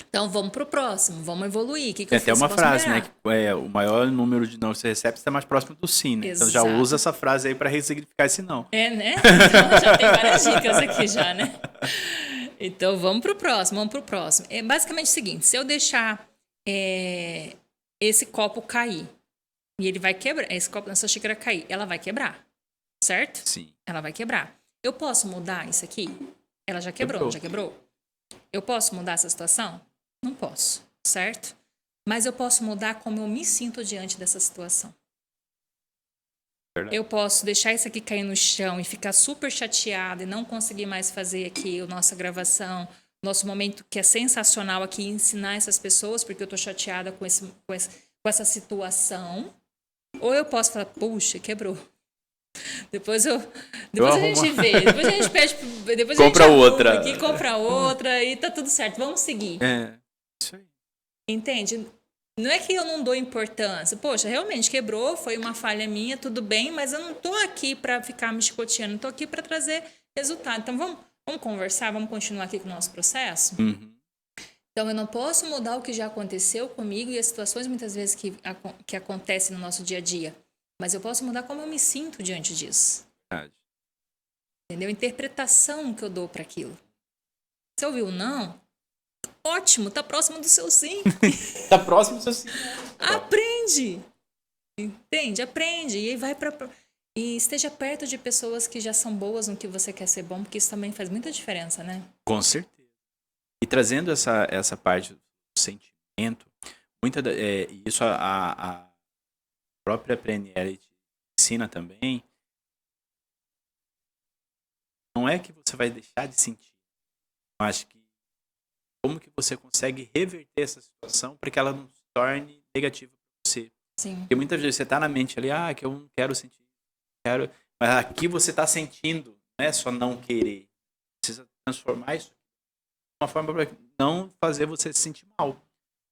Então, vamos pro próximo, vamos evoluir. O que Tem eu até fiz? uma Posso frase, melhorar? né? Que o maior número de não que você recebe está mais próximo do sim, né? Então já Exato. usa essa frase aí para ressignificar esse não. Né? Então, já tem várias dicas aqui já, né? Então, vamos pro próximo. É basicamente o seguinte, se eu deixar esse copo cair, e ele vai quebrar, esse copo, essa xícara cair, ela vai quebrar, certo? Sim. Ela vai quebrar. Eu posso mudar isso aqui? Ela já quebrou, não já quebrou? Eu posso mudar essa situação? Não posso, certo? Mas eu posso mudar como eu me sinto diante dessa situação. Verdade. Eu posso deixar isso aqui cair no chão e ficar super chateada e não conseguir mais fazer aqui a nossa gravação, nosso momento que é sensacional aqui, ensinar essas pessoas, porque eu tô chateada com essa situação. Ou eu posso falar, puxa, quebrou. Depois a arrumo. gente vê. Depois a gente pede. Depois Compra a gente arruma outra. aqui, compra outra e tá tudo certo. Vamos seguir. Isso aí. Entende? Não é que eu não dou importância. Poxa, realmente quebrou, foi uma falha minha, tudo bem, mas eu não tô aqui para ficar me chicoteando, tô aqui para trazer resultado. Então vamos conversar, vamos continuar aqui com o nosso processo? Então eu não posso mudar o que já aconteceu comigo e as situações muitas vezes que acontecem no nosso dia a dia, mas eu posso mudar como eu me sinto diante disso. Verdade. Entendeu? A interpretação que eu dou para aquilo. Você ouviu não? Ótimo, tá próximo do seu sim. Tá próximo do seu sim. Aprende. Entende? Aprende. E aí vai para. E esteja perto de pessoas que já são boas no que você quer ser bom, porque isso também faz muita diferença, né? Com certeza. E trazendo essa parte do sentimento, isso a própria PNL te ensina também. Não é que você vai deixar de sentir, eu acho que como que você consegue reverter essa situação para que ela não se torne negativa para você. Sim. Porque muitas vezes você está na mente ali, que eu não quero sentir, mas aqui você está sentindo, não é só não querer. Precisa transformar isso de uma forma para não fazer você se sentir mal.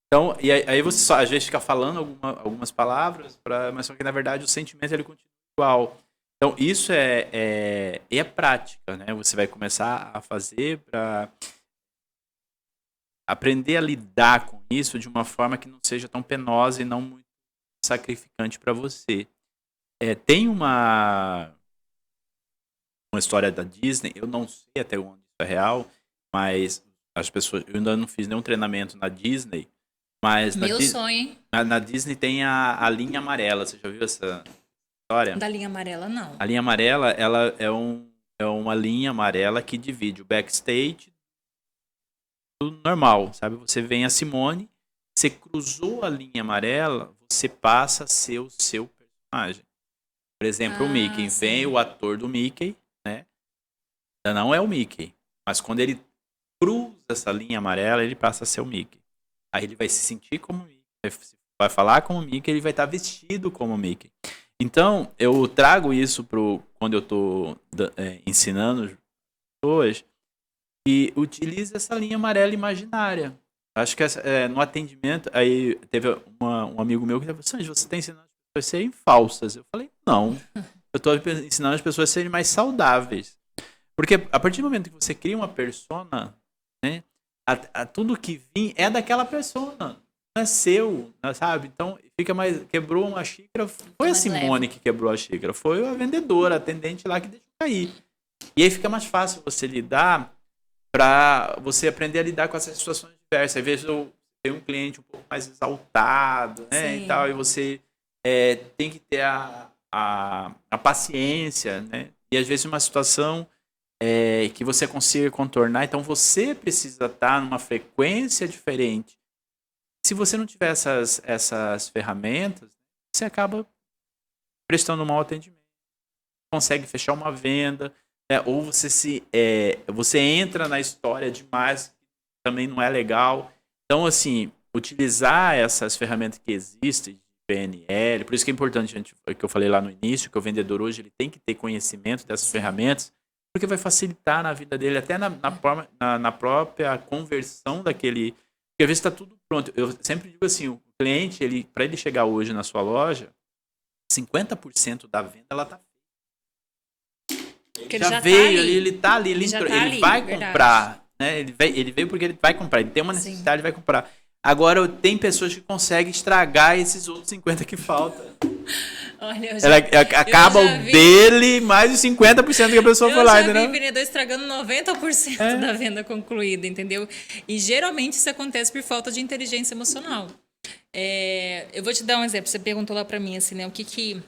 Então, e aí você só às vezes fica falando algumas palavras, mas só que na verdade o sentimento ele continua igual. Então isso é prática, né? Você vai começar a fazer para aprender a lidar com isso de uma forma que não seja tão penosa e não muito sacrificante para você. Tem uma história da Disney, eu não sei até onde isso é real, mas as pessoas, eu ainda não fiz nenhum treinamento na Disney, mas Meu sonho, hein? na Disney tem a linha amarela. Você já viu essa história? Da linha amarela, não. A linha amarela, ela é uma linha amarela que divide o backstage do normal, sabe? Você vem a Simone, você cruzou a linha amarela, você passa a ser o seu personagem. Por exemplo, o Mickey. Sim. Vem o ator do Mickey, né? Ainda não é o Mickey, mas quando ele cruza essa linha amarela, ele passa a ser o Mickey. Aí ele vai se sentir como o Mickey, vai falar como o Mickey, ele vai estar vestido como o Mickey. Então, eu trago isso quando eu estou ensinando as pessoas e utiliza essa linha amarela imaginária. Acho que no atendimento, aí teve um amigo meu que falou assim, você está ensinando as pessoas a serem falsas. Eu falei, não, eu estou ensinando as pessoas a serem mais saudáveis. Porque a partir do momento que você cria uma persona, né, tudo que vem é daquela persona, não é seu, sabe? Então fica mais. Quebrou uma xícara, foi a Simone que quebrou a xícara, foi a vendedora, a atendente lá que deixou cair. E aí fica mais fácil você lidar, para você aprender a lidar com essas situações diversas. Às vezes eu tenho um cliente um pouco mais exaltado, né, e tal, e você tem que ter a paciência, né? E às vezes uma situação que você consiga contornar, então você precisa estar numa frequência diferente. Se você não tiver essas ferramentas, você acaba prestando um mau atendimento, consegue fechar uma venda, ou você entra na história demais, que também não é legal. Então, assim, utilizar essas ferramentas que existem, de PNL, por isso que é importante, que eu falei lá no início, que o vendedor hoje ele tem que ter conhecimento dessas ferramentas, porque vai facilitar na vida dele, até na própria conversão daquele. Porque às vezes está tudo pronto. Eu sempre digo assim: o cliente, para ele chegar hoje na sua loja, 50% da venda ela está feita. Ele já veio, ele está ali, ele vai comprar. Né? Ele veio porque ele vai comprar, ele tem uma necessidade, ele vai comprar. Agora, tem pessoas que conseguem estragar esses outros 50% que faltam. Olha, acaba o dele, mais de 50% que a pessoa foi lá, entendeu? Eu já vi vendedor estragando 90% da venda concluída, entendeu? E geralmente isso acontece por falta de inteligência emocional. Eu vou te dar um exemplo. Você perguntou lá pra mim, assim, né? O que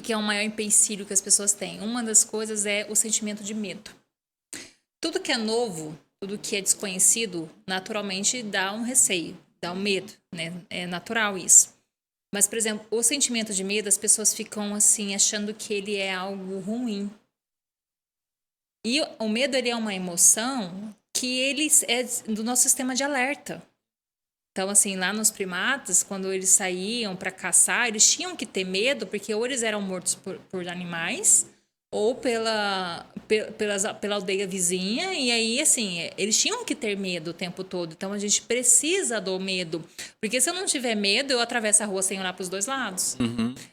é o maior empecilho que as pessoas têm? Uma das coisas é o sentimento de medo. Tudo que é novo, tudo que é desconhecido, naturalmente dá um receio, dá um medo, né? É natural isso. Mas, por exemplo, o sentimento de medo, as pessoas ficam assim, achando que ele é algo ruim. E o medo, ele é uma emoção que ele é do nosso sistema de alerta. Então, assim, lá nos primatas, quando eles saíam para caçar, eles tinham que ter medo, porque ou eles eram mortos por animais, ou pela aldeia vizinha, e aí, assim, eles tinham que ter medo o tempo todo. Então, a gente precisa do medo. Porque se eu não tiver medo, eu atravesso a rua sem olhar para os dois lados.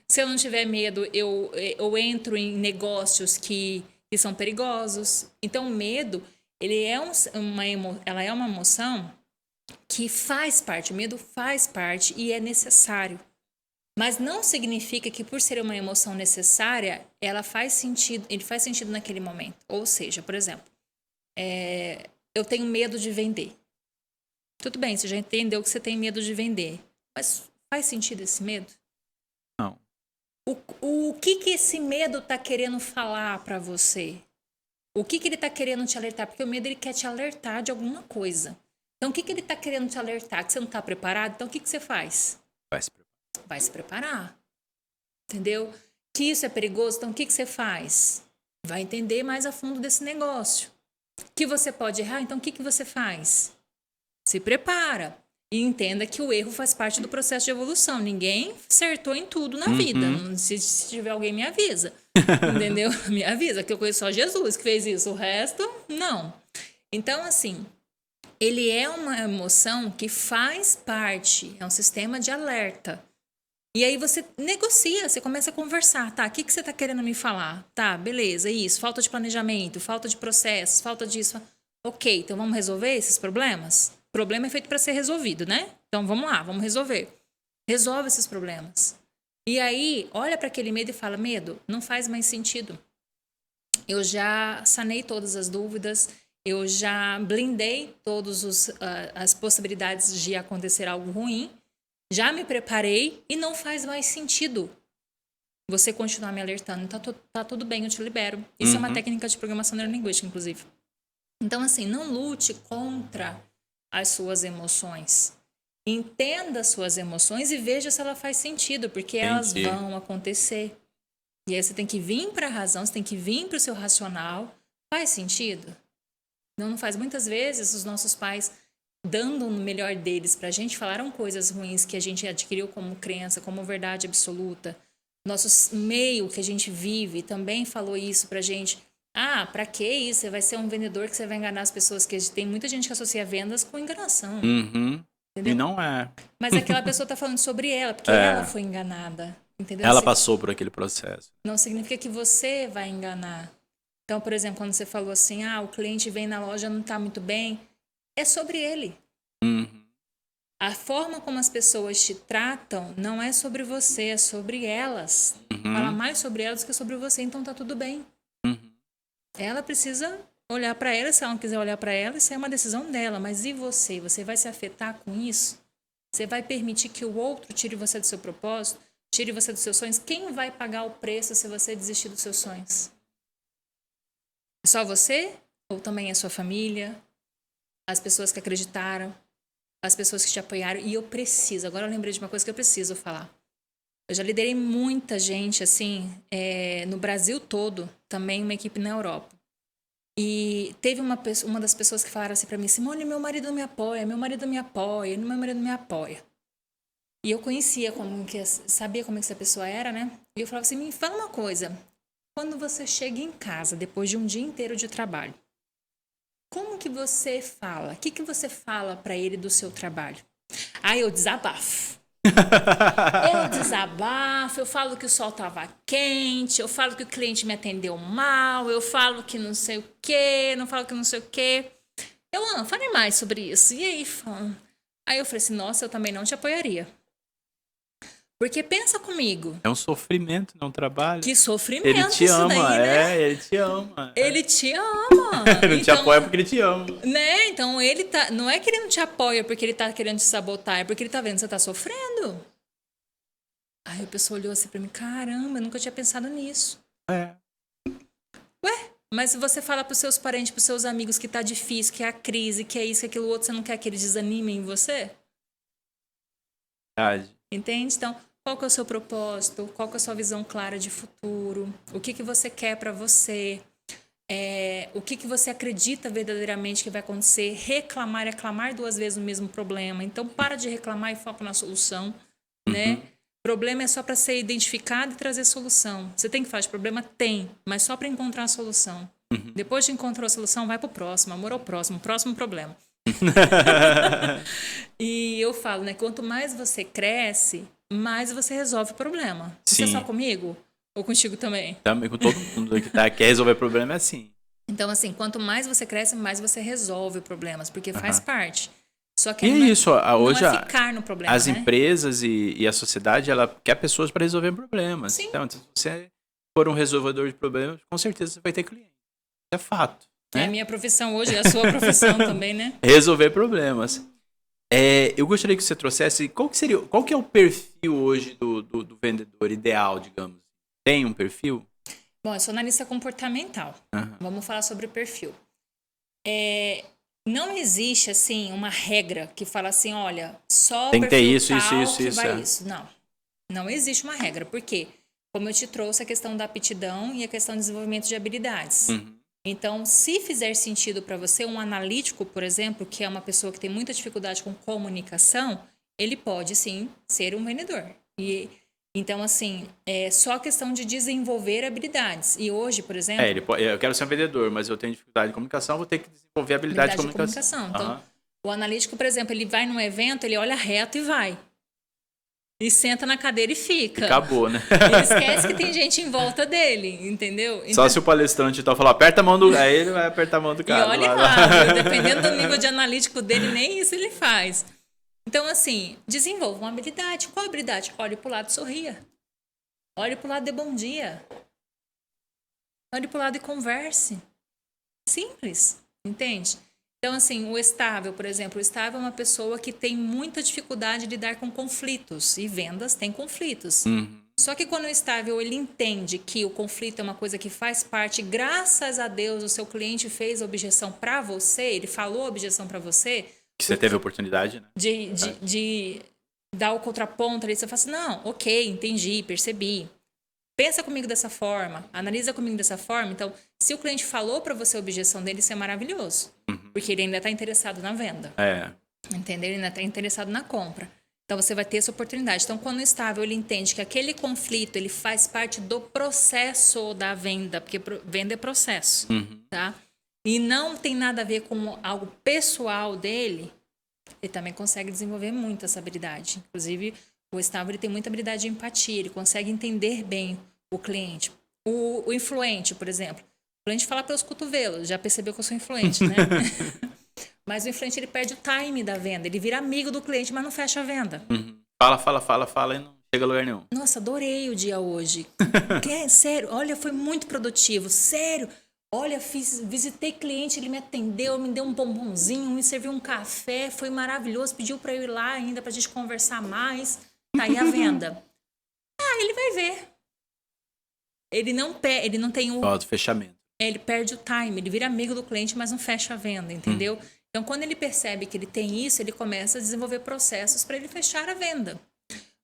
Se eu não tiver medo, eu entro em negócios que são perigosos. Então, o medo, ele é ela é uma emoção que faz parte, o medo faz parte e é necessário. Mas não significa que por ser uma emoção necessária, ela faz sentido, ele faz sentido naquele momento. Ou seja, por exemplo, eu tenho medo de vender. Tudo bem, você já entendeu que você tem medo de vender. Mas faz sentido esse medo? Não. O que esse medo está querendo falar para você? O que ele está querendo te alertar? Porque o medo ele quer te alertar de alguma coisa. Então, o que ele está querendo te alertar? Que você não está preparado? Então, o que você faz? Vai se preparar. Entendeu? Que isso é perigoso? Então, o que você faz? Vai entender mais a fundo desse negócio. Que você pode errar? Então, o que você faz? Se prepara. E entenda que o erro faz parte do processo de evolução. Ninguém acertou em tudo na vida. Se tiver alguém, me avisa. Entendeu? Me avisa, que eu conheço só Jesus que fez isso. O resto, não. Então, assim, ele é uma emoção que faz parte, é um sistema de alerta. E aí você negocia, você começa a conversar, tá? O que você está querendo me falar? Tá, beleza, isso. Falta de planejamento, falta de processos, falta disso. Ok, então vamos resolver esses problemas? O problema é feito para ser resolvido, né? Então vamos lá, vamos resolver. Resolve esses problemas. E aí, olha para aquele medo e fala, medo, não faz mais sentido. Eu já sanei todas as dúvidas, eu já blindei todas as possibilidades de acontecer algo ruim, já me preparei e não faz mais sentido você continuar me alertando. Então, tá tudo bem, eu te libero. Isso é uma técnica de programação neurolinguística, inclusive. Então, assim, não lute contra as suas emoções. Entenda as suas emoções e veja se ela faz sentido, porque elas vão acontecer. E aí você tem que vir para a razão, você tem que vir para o seu racional. Faz sentido? Não faz. Muitas vezes os nossos pais, dando o melhor deles para a gente, falaram coisas ruins que a gente adquiriu como crença, como verdade absoluta. Nosso meio que a gente vive também falou isso para a gente. Ah, para que isso? Você vai ser um vendedor que você vai enganar as pessoas. Que tem muita gente que associa vendas com enganação. E não é. Mas aquela pessoa está falando sobre ela, porque ela foi enganada. Entendeu? Ela passou por aquele processo. Não significa que você vai enganar. Então, por exemplo, quando você falou assim, o cliente vem na loja, não está muito bem, é sobre ele. A forma como as pessoas te tratam não é sobre você, é sobre elas. Fala mais sobre elas do que sobre você, então tá tudo bem. Ela precisa olhar para ela, se ela não quiser olhar para ela, isso é uma decisão dela. Mas e você? Você vai se afetar com isso? Você vai permitir que o outro tire você do seu propósito? Tire você dos seus sonhos? Quem vai pagar o preço se você desistir dos seus sonhos? Só você? Ou também a sua família? As pessoas que acreditaram? As pessoas que te apoiaram? E eu preciso, agora eu lembrei de uma coisa que eu preciso falar. Eu já liderei muita gente, assim, no Brasil todo, também uma equipe na Europa. E teve uma das pessoas que falaram assim pra mim, Simone, meu marido não me apoia, meu marido me apoia, meu marido me apoia. E eu sabia como que essa pessoa era, né? E eu falava assim, me fala uma coisa, quando você chega em casa, depois de um dia inteiro de trabalho, como que você fala? O que você fala pra ele do seu trabalho? Eu desabafo. Eu falo que o sol estava quente, eu falo que o cliente me atendeu mal, eu falo que não sei o quê, não falo que não sei o quê. Fale mais sobre isso. E aí, aí eu falei assim, nossa, eu também não te apoiaria. Porque pensa comigo. É um sofrimento, não trabalho. Que sofrimento ele te isso ama, daí, né? ele te ama. Ele te ama. Ele não te apoia porque ele te ama. Né? Então ele tá. Não é que ele não te apoia porque ele tá querendo te sabotar, é porque ele tá vendo que você tá sofrendo. Aí a pessoa olhou assim pra mim, caramba, eu nunca tinha pensado nisso. Ué, mas se você fala pros seus parentes, pros seus amigos que tá difícil, que é a crise, que é isso, que é aquilo outro, você não quer que eles desanimem em você? Verdade. Entende? Então, qual que é o seu propósito? Qual que é a sua visão clara de futuro? O que você quer pra você? o que você acredita verdadeiramente que vai acontecer. Reclamar 2 vezes o mesmo problema. Então, para de reclamar e foca na solução, né? Problema é só para ser identificado e trazer solução. Você tem que falar de problema? Tem, mas só para encontrar a solução. Depois de encontrar a solução, vai para o próximo. Amor ao próximo problema. E eu falo, né? Quanto mais você cresce, mais você resolve o problema. Você é só comigo? Ou contigo também? Também com todo mundo que quer resolver problema é assim. Então, assim, quanto mais você cresce, mais você resolve problemas, porque faz parte. Só que E isso, hoje não é ficar no problema, as empresas e a sociedade, ela quer pessoas para resolver problemas. Sim. Então, se você for um resolvedor de problemas, com certeza você vai ter cliente. Isso é fato. Né? É a minha profissão hoje, é a sua profissão também, né? Resolver problemas. Eu gostaria que você trouxesse, qual que é o perfil hoje do vendedor ideal, digamos? Tem um perfil? Bom, eu sou analista comportamental. Vamos falar sobre o perfil. Não existe, assim, uma regra que fala assim, olha, só tem que ter isso. vai isso. Não existe uma regra. Por quê? Como eu te trouxe a questão da aptidão e a questão do desenvolvimento de habilidades. Então, se fizer sentido para você, um analítico, por exemplo, que é uma pessoa que tem muita dificuldade com comunicação, ele pode, sim, ser um vendedor. Então, assim, é só questão de desenvolver habilidades. E hoje, por exemplo... eu quero ser um vendedor, mas eu tenho dificuldade de comunicação, vou ter que desenvolver habilidade de comunicação. Então, o analítico, por exemplo, ele vai num evento, ele olha reto e vai. E senta na cadeira e fica. Acabou, né? Ele esquece que tem gente em volta dele, entendeu? Então, só se o palestrante então falar, aperta a mão do... Aí ele vai apertar a mão do cara. E olha lá, dependendo do nível de analítico dele, nem isso ele faz. Então, assim, desenvolva uma habilidade. Qual habilidade? Olhe pro lado e sorria. Olhe pro lado e dê bom dia. Olhe pro lado e converse. Simples, entende? Então, assim, o estável, por exemplo, o estável é uma pessoa que tem muita dificuldade de lidar com conflitos. E vendas tem conflitos. Só que quando o estável ele entende que o conflito é uma coisa que faz parte, graças a Deus, o seu cliente fez a objeção para você, ele falou a objeção para você... Que você teve a oportunidade, né? De dar o contraponto ali, você fala assim, não, ok, entendi, percebi. Pensa comigo dessa forma, analisa comigo dessa forma. Então, se o cliente falou para você a objeção dele, isso é maravilhoso. Porque ele ainda está interessado na venda. Entendeu? Ele ainda está interessado na compra. Então, você vai ter essa oportunidade. Então, quando o estável ele entende que aquele conflito ele faz parte do processo da venda, porque venda é processo, tá? E não tem nada a ver com algo pessoal dele, ele também consegue desenvolver muito essa habilidade. Inclusive, o estável ele tem muita habilidade de empatia, ele consegue entender bem o cliente. O influente, por exemplo. O cliente fala pelos cotovelos, já percebeu que eu sou influente, né? Mas o influente ele perde o time da venda, ele vira amigo do cliente, mas não fecha a venda. Fala e não chega a lugar nenhum. Nossa, adorei o dia hoje. Sério, olha, foi muito produtivo, sério. Olha, visitei cliente, ele me atendeu, me deu um bombonzinho, me serviu um café, foi maravilhoso, pediu para eu ir lá ainda para a gente conversar mais. Tá aí a venda. Ele vai ver. Ele não tem o... Falta o fechamento. Ele perde o time, ele vira amigo do cliente, mas não fecha a venda, entendeu? Então, quando ele percebe que ele tem isso, ele começa a desenvolver processos para ele fechar a venda.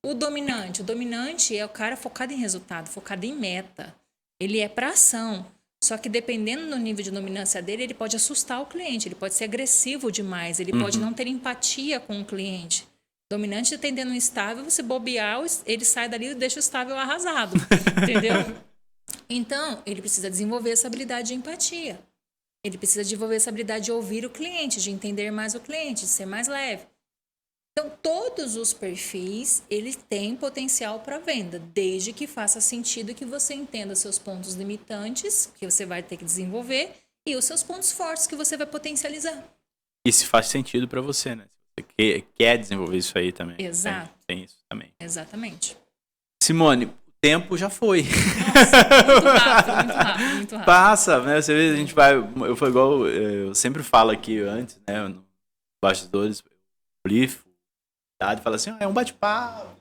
O dominante é o cara focado em resultado, focado em meta. Ele é para ação. Só que dependendo do nível de dominância dele, ele pode assustar o cliente, ele pode ser agressivo demais, ele pode não ter empatia com o cliente. Dominante atendendo um estável, você bobear, ele sai dali e deixa o estável arrasado, entendeu? Então, ele precisa desenvolver essa habilidade de empatia. Ele precisa desenvolver essa habilidade de ouvir o cliente, de entender mais o cliente, de ser mais leve. Então, todos os perfis, eles têm potencial para venda, desde que faça sentido que você entenda seus pontos limitantes, que você vai ter que desenvolver, e os seus pontos fortes, que você vai potencializar. E se faz sentido para você, né? Você quer desenvolver isso aí também. Exato. Tem isso também. Exatamente. Simone, o tempo já foi. Nossa, muito rápido. Passa, né? Você vê, a gente vai... Eu sempre falo aqui antes, né? No bastidores, brief, fala assim, é um bate-papo.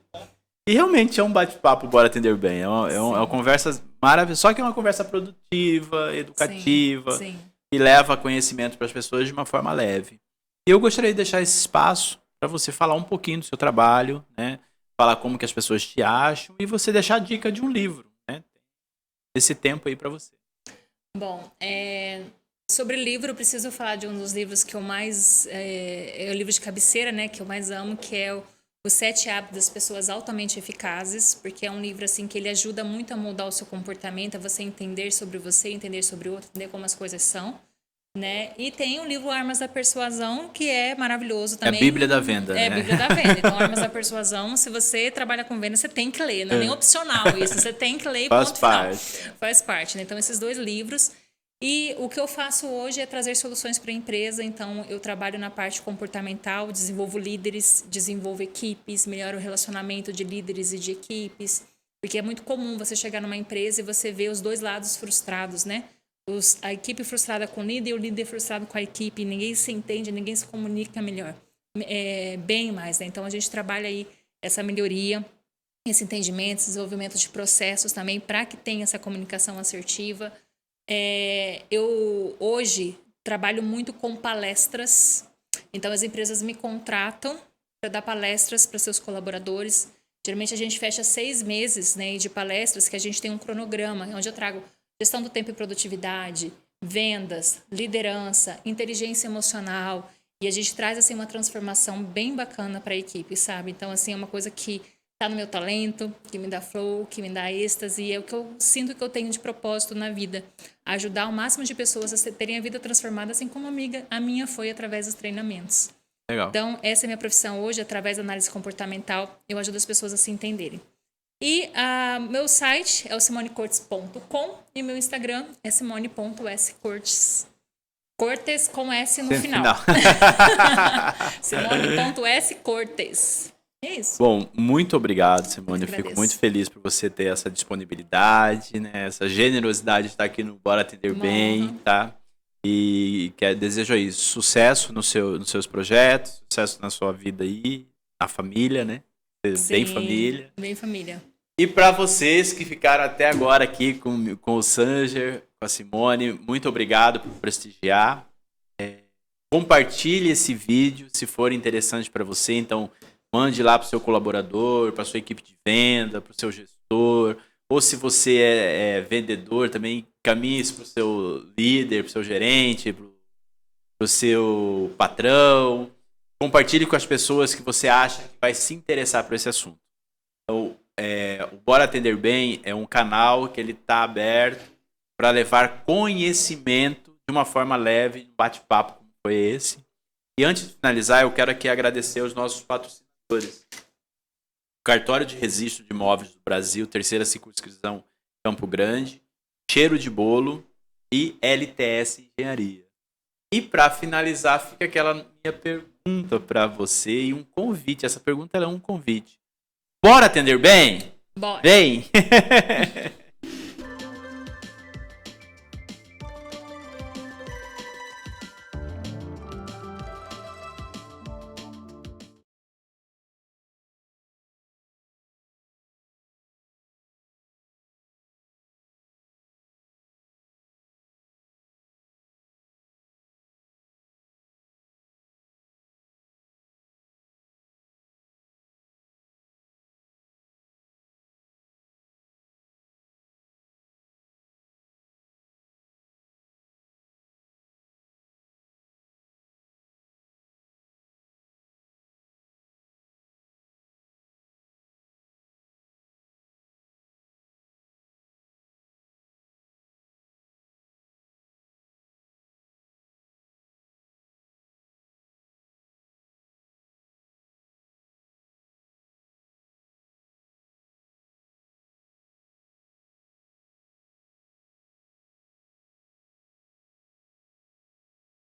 E realmente é um bate-papo, bora atender bem. É uma conversa maravilhosa, só que é uma conversa produtiva, educativa, sim. E leva conhecimento para as pessoas de uma forma leve. E eu gostaria de deixar esse espaço para você falar um pouquinho do seu trabalho, né? Falar como que as pessoas te acham e você deixar a dica de um livro, né? Esse tempo aí para você. Bom, sobre livro, eu preciso falar de um dos livros que eu mais... É o livro de cabeceira, né? Que eu mais amo, que é Os 7 Hábitos das Pessoas Altamente Eficazes, porque é um livro, assim, que ele ajuda muito a moldar o seu comportamento, a você entender sobre você, entender sobre o outro, entender como as coisas são, né? E tem o livro Armas da Persuasão, que é maravilhoso É a também. Bíblia da venda, É a né? Bíblia da venda. Então, Armas da Persuasão, se você trabalha com venda, você tem que ler. Não é nem opcional isso. Você tem que ler e Faz ponto final. parte. Faz parte, né? Então, esses 2 livros. E o que eu faço hoje é trazer soluções para a empresa. Então, eu trabalho na parte comportamental, desenvolvo líderes, desenvolvo equipes, melhoro o relacionamento de líderes e de equipes. Porque é muito comum você chegar numa empresa e você ver os 2 lados frustrados, né? A equipe frustrada com o líder e o líder frustrado com a equipe. Ninguém se entende, ninguém se comunica melhor, bem mais, né? Então, a gente trabalha aí essa melhoria, esse entendimento, esse desenvolvimento de processos também para que tenha essa comunicação assertiva. Eu hoje trabalho muito com palestras, então as empresas me contratam para dar palestras para seus colaboradores. Geralmente a gente fecha 6 meses, né, de palestras, que a gente tem um cronograma, onde eu trago gestão do tempo e produtividade, vendas, liderança, inteligência emocional, e a gente traz assim uma transformação bem bacana para a equipe, sabe? Então, assim, é uma coisa que tá no meu talento, que me dá flow, que me dá êxtase, e é o que eu sinto que eu tenho de propósito na vida. Ajudar o máximo de pessoas a terem a vida transformada, assim como a minha foi através dos treinamentos. Legal. Então, essa é a minha profissão hoje, através da análise comportamental, eu ajudo as pessoas a se entenderem. E meu site é o simonecortes.com e meu Instagram é simone.scortes. Cortes com S no final. Simone.scortes. É isso. Bom, muito obrigado, Simone. Eu fico agradeço. muito feliz por você ter essa disponibilidade, né? Essa generosidade de estar aqui no Bora Atender Bem, tá? E desejo aí sucesso nos seus projetos, sucesso na sua vida aí, na família, né? Sim, Bem família. Bem família. E para vocês que ficaram até agora aqui com o Sanger, com a Simone, muito obrigado por prestigiar. Compartilhe esse vídeo se for interessante para você. Então, mande lá para o seu colaborador, para a sua equipe de venda, para o seu gestor. Ou se você é vendedor, também caminhe isso para o seu líder, para o seu gerente, para o seu patrão. Compartilhe com as pessoas que você acha que vai se interessar por esse assunto. Então, o Bora Atender Bem é um canal que ele está aberto para levar conhecimento de uma forma leve, um bate-papo como foi esse. E antes de finalizar, eu quero aqui agradecer os nossos patrocinadores. O Cartório de Registro de Imóveis do Brasil, Terceira Circunscrição Campo Grande, Cheiro de Bolo e LTS Engenharia. E para finalizar, fica aquela minha pergunta para você e um convite. Essa pergunta é um convite. Bora atender bem? Bora. Bem!